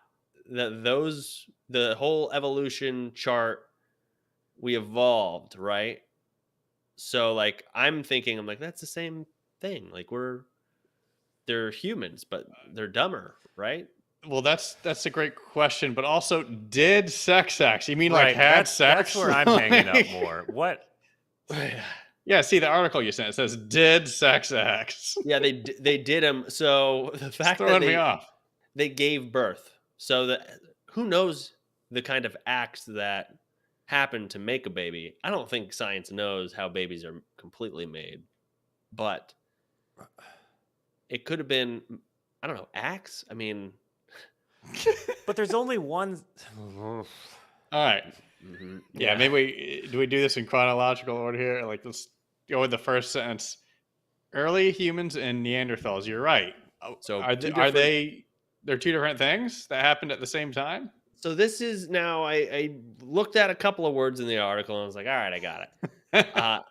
that the whole evolution chart, we evolved, right? So like I'm like that's the same thing. Like they're humans, but they're dumber, right? Well, that's a great question, but also, did sex acts? You mean like Right, had that's, sex? That's where I'm hanging up more. What? Yeah, see the article you sent. It says did sex acts. Yeah, they did them. So the It's fact that throwing me off. they gave birth, so that who knows the kind of acts that happen to make a baby. I don't think science knows how babies are completely made, but it could have been, I don't know, acts. I mean, But there's only one. All right. Yeah, maybe do we do this in chronological order here? Like, let's go with the first sentence. Early humans and Neanderthals. You're right. So are two they're two different things that happened at the same time? So this is now. I looked at a couple of words in the article and I was like, all right, I got it.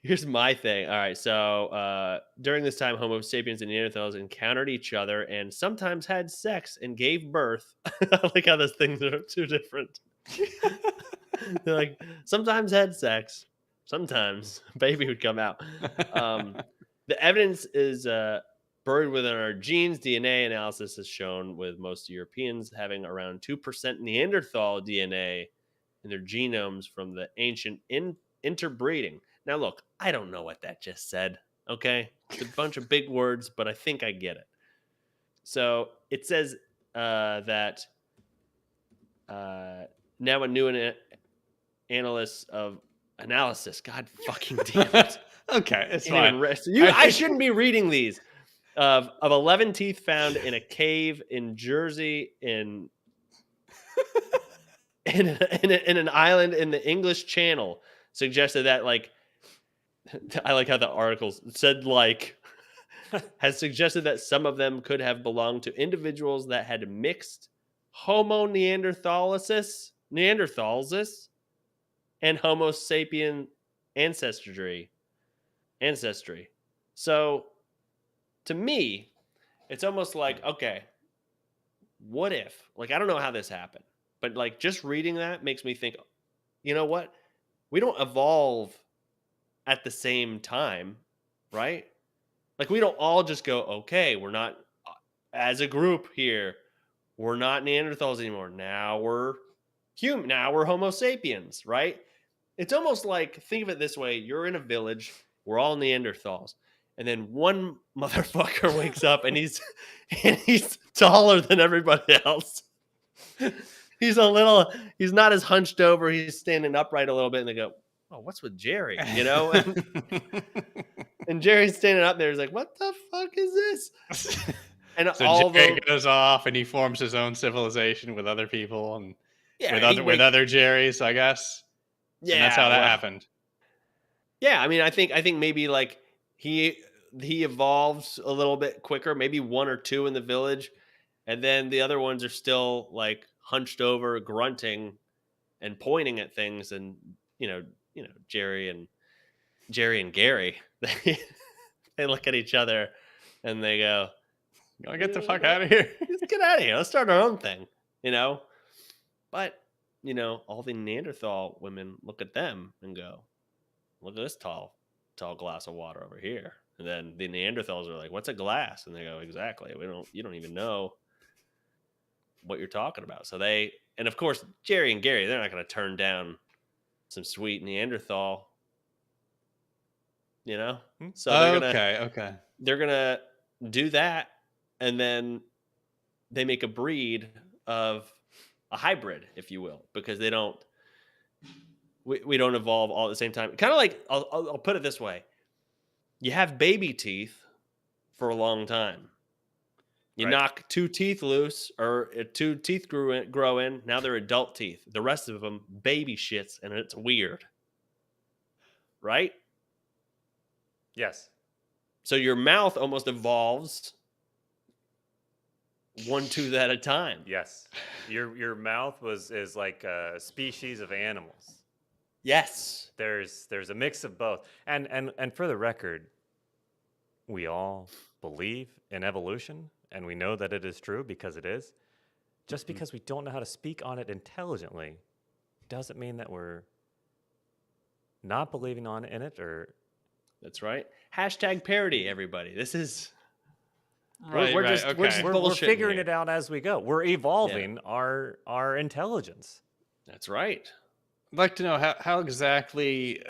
Here's my thing. All right, so during this time, Homo sapiens and Neanderthals encountered each other and sometimes had sex and gave birth. I like how those things are two different. They're like sometimes had sex, sometimes a baby would come out. The evidence is buried within our genes. DNA analysis has shown with most Europeans having around 2% Neanderthal DNA in their genomes from the ancient interbreeding. Now, look, I don't know what that just said. Okay, it's a bunch of big words, but I think I get it. So it says that now a new analysis. God fucking damn it. Okay, it's Can't even fine. rest. I shouldn't be reading these. Of 11 teeth found in a cave in Jersey in an island in the English Channel suggested that like I like how the articles said like has suggested that some of them could have belonged to individuals that had mixed Homo neanderthalensis and Homo sapien ancestry. So to me, it's almost like, okay, what if? Like, I don't know how this happened, but like just reading that makes me think, you know what? We don't evolve at the same time, right? Like, we don't all just go, okay, we're not, as a group here, we're not Neanderthals anymore. Now we're human. Now we're Homo sapiens, right? It's almost like, think of it this way. You're in a village. We're all Neanderthals. and then one motherfucker wakes up and he's taller than everybody else. He's not as hunched over. He's standing upright a little bit, and they go, "Oh, what's with Jerry?" You know, and Jerry's standing up there. He's like, "What the fuck is this?" And So all Jerry the goes off and he forms his own civilization with other people and yeah, with other Jerrys, I guess. yeah, And that's how that well, happened. Yeah, I mean, I think maybe like he evolves a little bit quicker, maybe one or two in the village, and then the other ones are still like hunched over, grunting and pointing at things, and Jerry and Gary, they look at each other and they go, You want to get the fuck out of here? "Let's get out of here. Let's start our own thing," you know. But all the Neanderthal women look at them and go, "Look at this tall glass of water over here." And then the Neanderthals are like, "What's a glass?" And they go, "Exactly. You don't even know what you're talking about." So and of course, Jerry and Gary, they're not going to turn down some sweet Neanderthal, So they're gonna do that, and then they make a breed of a hybrid, if you will, because they don't. We don't evolve all at the same time. Kind of like I'll put it this way: you have baby teeth for a long time. You knock 2 teeth loose, or 2 teeth grow in. Now they're adult teeth. The rest of them baby shits, and it's weird, right? Yes. So your mouth almost evolves 1 tooth at a time. Yes. Your mouth is like a species of animals. Yes. There's a mix of both. And for the record, we all believe in evolution, and we know that it is true because it is. Just because we don't know how to speak on it intelligently doesn't mean that we're not believing in it. Or that's right. Hashtag parody, everybody. This is Right, we're right, just okay. we're just we're figuring here. it out as we go. We're evolving our intelligence. That's right. I'd like to know how exactly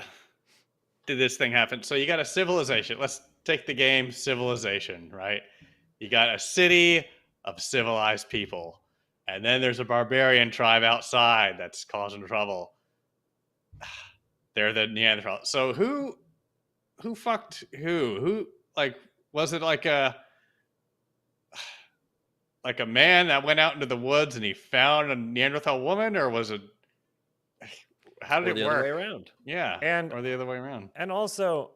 did this thing happen? So you got a civilization. Let's take the game Civilization, right? You got a city of civilized people. And then there's a barbarian tribe outside that's causing trouble. They're the Neanderthal. So who fucked who? Who, like, was it like a man that went out into the woods and he found a Neanderthal woman, or was it, how did Or it the work? other way around. Yeah. And- or the other way around. And also,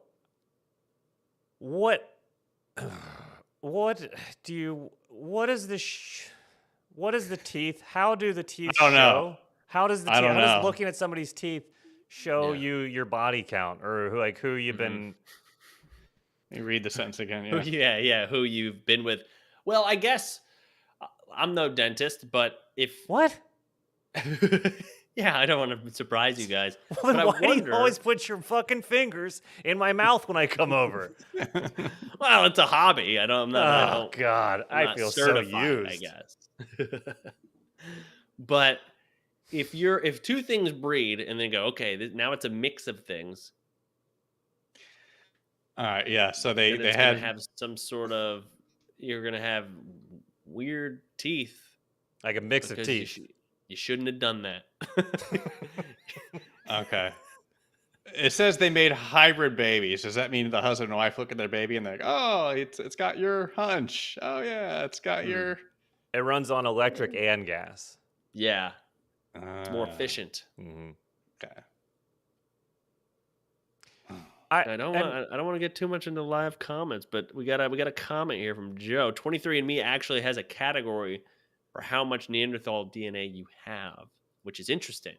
what is the teeth? How do the teeth I don't know. show? How does I don't how does know. looking at somebody's teeth show Yeah. you your body count, or who you've been? Let me read the sentence again. Who- Yeah. yeah, who you've been with. Well, I guess I'm no dentist, but if What? yeah, I don't want to surprise you guys. Well, then but I why do you wonder- always put your fucking fingers in my mouth when I come over? Well, it's a hobby. I don't. Oh God, I'm I not feel so certified, used. I guess. But if 2 things breed and then go, okay, now it's a mix of things. All right. Yeah. So they Then it's had gonna have some sort of. You're gonna have weird teeth. Like a mix of because teeth. You shouldn't have done that. okay. It says they made hybrid babies. Does that mean the husband and wife look at their baby and they're like, "Oh, it's got your hunch. Oh yeah, it's got your." It runs on electric and gas. Yeah, it's more efficient. Mm-hmm. Okay. I don't want to get too much into live comments, but we got a comment here from Joe. 23andMe actually has a category for how much Neanderthal DNA you have, which is interesting.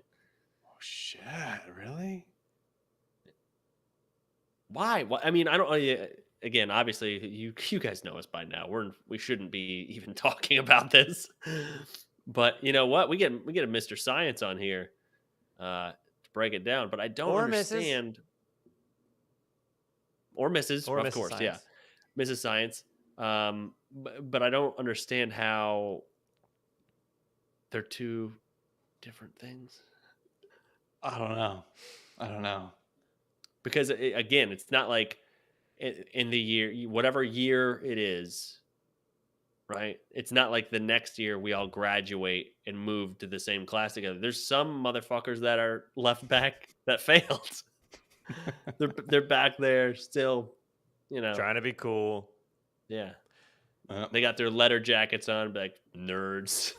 Oh shit! Really? Why? I mean, I don't. Again, obviously, you guys know us by now. We shouldn't be even talking about this. But you know what? We get a Mr. Science on here to break it down. But I don't Or understand. Or Mrs. Or of Mrs. course, Science. yeah, Mrs. Science. But I don't understand how they're 2 different things. I don't know. Because again, it's not like in the year, whatever year it is, right? It's not like the next year we all graduate and move to the same class together. There's some motherfuckers that are left back that failed. they're back there still, Trying to be cool. yeah. They got their letter jackets on, like nerds.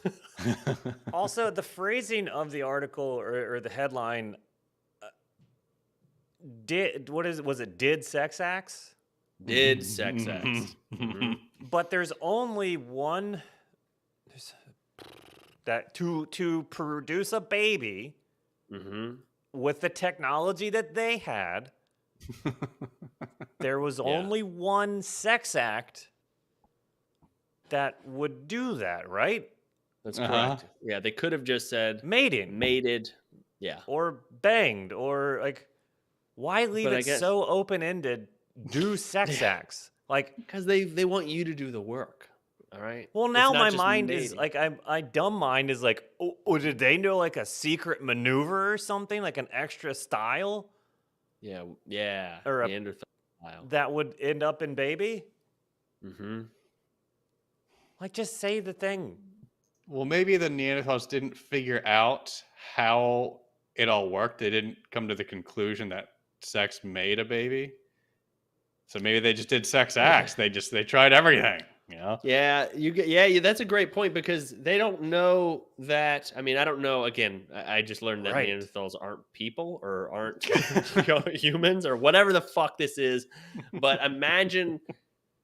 Also, the phrasing of the article or the headline, did sex acts? Did sex acts. Mhm. But there's only one that to produce a baby Mhm. with the technology that they had, there was only one sex act that would do that, right? That's Uh-huh. correct. Yeah, they could have just said Mating mated. Yeah. or banged or like, why leave But I it guess- so open ended? Do sex acts like? Because they want you to do the work. All right. Well, It's now not my just mind is mating. like, I dumb mind is like, oh, did they know like a secret maneuver or something, like an extra style Yeah. or a- Neanderthal style. that would end up in baby? Mm-hmm. Like, just say the thing. Well, maybe the Neanderthals didn't figure out how it all worked. They didn't come to the conclusion that sex made a baby. So maybe they just did sex acts. They tried everything, you know? Yeah, yeah, that's a great point because they don't know that. I mean, I don't know. Again, I just learned that Right. Neanderthals aren't people or aren't humans or whatever the fuck this is. But imagine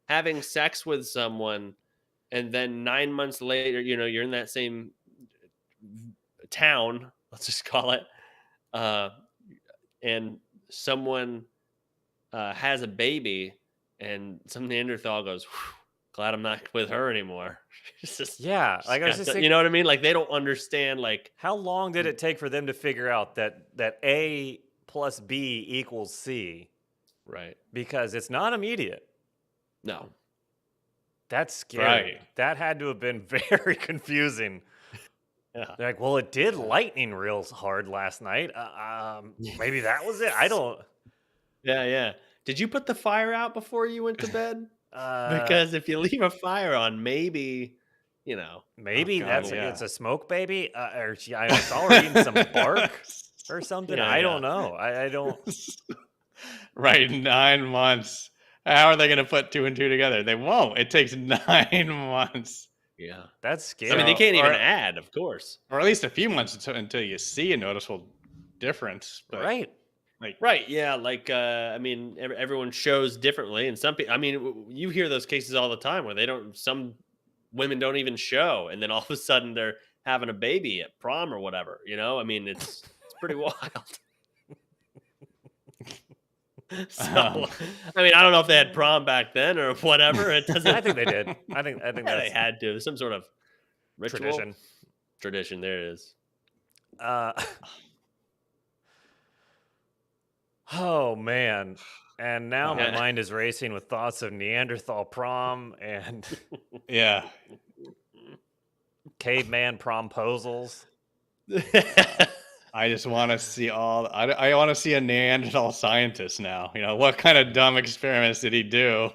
having sex with someone and then 9 months later, you're in that same town, let's just call it, and someone has a baby, and some Neanderthal goes, "Whew, glad I'm not with her anymore." It's just, Yeah, like I was just you thinking, know what I mean? Like they don't understand. Like, how long did it take for them to figure out that A plus B equals C? right? Because it's not immediate. No, That's scary. Right. That had to have been very confusing. yeah, They're like, well, it did lightning real hard last night. Maybe that was it. I don't. yeah. Did you put the fire out before you went to bed? Uh, Because if you leave a fire on, maybe, maybe God, that's yeah. it's a smoke baby, or I saw her eating some bark or something. Yeah, I yeah. don't know. I don't. Right, 9 months. How are they going to put 2 and 2 together? They won't. It takes 9 months, yeah. That's scary. I mean, they can't even or- add, of course. or at least a few months until you see a noticeable difference. But Right. Right. Yeah. Like, I mean, everyone shows differently. And some people, I mean, you hear those cases all the time where some women don't even show. And then all of a sudden they're having a baby at prom or whatever, I mean, it's pretty wild. So, I mean, I don't know if they had prom back then or whatever. It doesn't. I think they did. I think Yeah, that's they had to. There's some sort of ritual. tradition. Tradition. There it is. Oh man. And now my Yeah. mind is racing with thoughts of Neanderthal prom and yeah, caveman promposals. I just want to see I want to see a Neanderthal scientist now. You know, what kind of dumb experiments did he do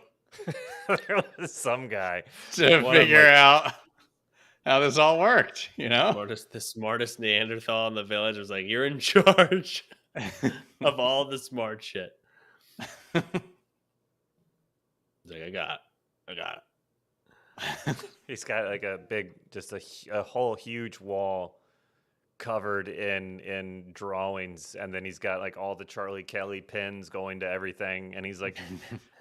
There was some guy. to One of figure my- out how this all worked? You know? The smartest Neanderthal in the village was like, "You're in charge of all the smart shit." He's like, I got it. He's got like a big, just a whole huge wall covered in drawings, and then he's got like all the Charlie Kelly pins going to everything, and he's like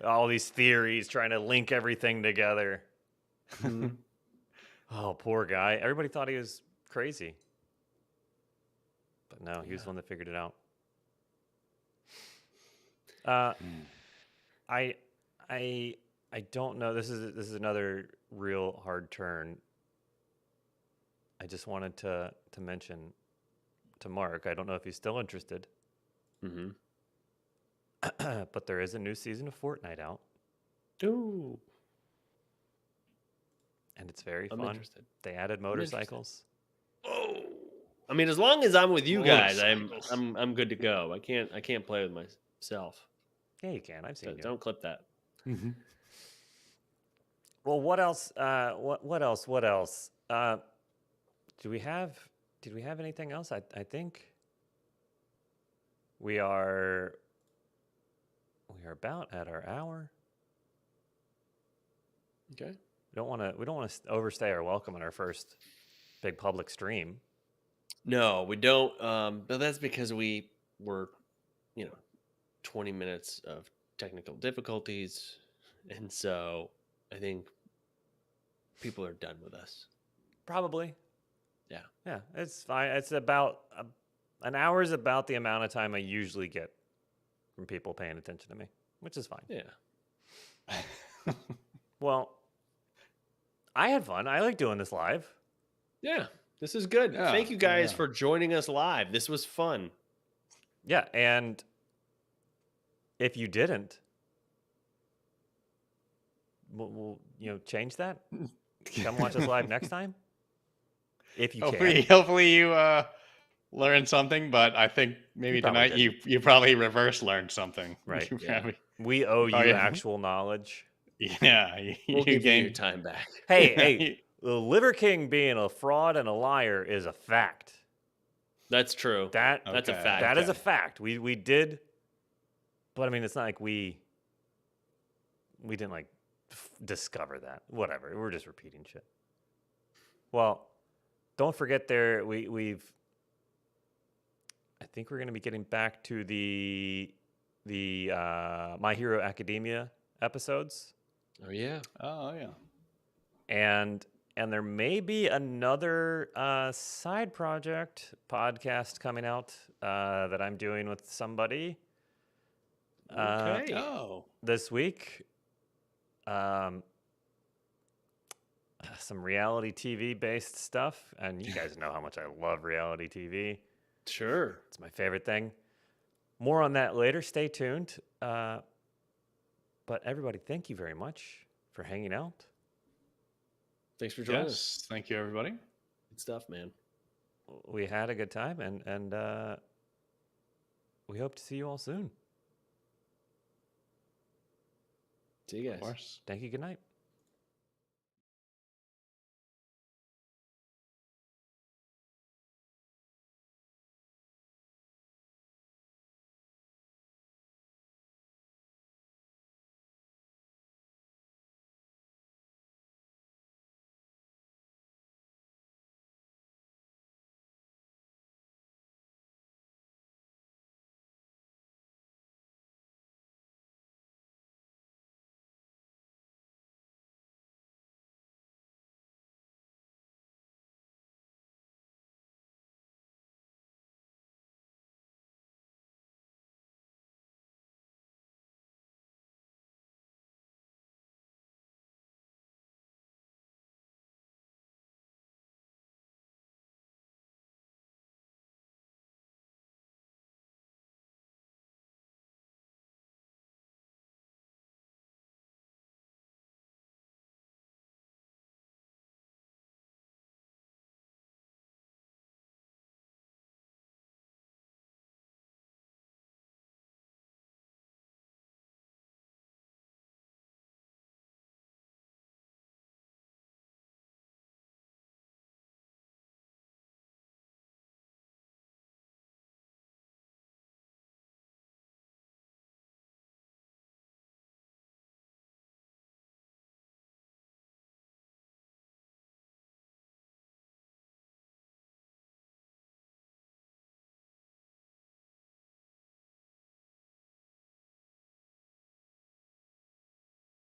all these theories trying to link everything together. Oh, poor guy. Everybody thought he was crazy. But no, he was the one that figured it out. I don't know. This is another real hard turn. I just wanted to mention to Mark. I don't know if he's still interested, Mm-hmm. but there is a new season of Fortnite out, Ooh, and it's very I'm fun. interested. They added interested. motorcycles. Oh, I mean, as long as I'm with you guys, Motorcycles. I'm good to go. I can't play with myself. Yeah, you can. I've seen So you. don't clip that. Well, what else? What else? What else? Did we have anything else? I think we are about at our hour. Okay. We don't want to overstay our welcome on our first big public stream. No, we don't. But that's because we were, 20 minutes of technical difficulties, and so I think people are done with us. Probably. Yeah. Yeah, it's fine. It's about an hour is about the amount of time I usually get from people paying attention to me, which is fine. Yeah. Well, I had fun. I like doing this live. Yeah. This is good. Yeah, Thank you guys yeah. for joining us live. This was fun. Yeah, and if you didn't, we'll change that. Come watch us live next time. If you can. Hopefully you learned something, but I think maybe You probably tonight you probably reverse learned something. Right. You Yeah. probably- We owe you Oh, yeah. actual knowledge. yeah. We'll give you your gained- time back. Hey, the Liver King being a fraud and a liar is a fact. That's true. That's a Okay, fact. That is a okay. fact. We did, but I mean, it's not like we didn't like discover that. Whatever. We're just repeating shit. Well, don't forget we've. I think we're going to be getting back to the My Hero Academia episodes, Oh yeah. Oh yeah. and there may be another side project podcast coming out that I'm doing with somebody Okay. Oh. this week. Some reality TV based stuff, and you guys know how much I love reality TV. Sure. It's my favorite thing. More on that later. Stay tuned. But everybody, thank you very much for hanging out. Thanks for joining us. Yes. Thank you, everybody. Good stuff, man. We had a good time, and we hope to see you all soon. See you Of guys. course. Thank you. Good night.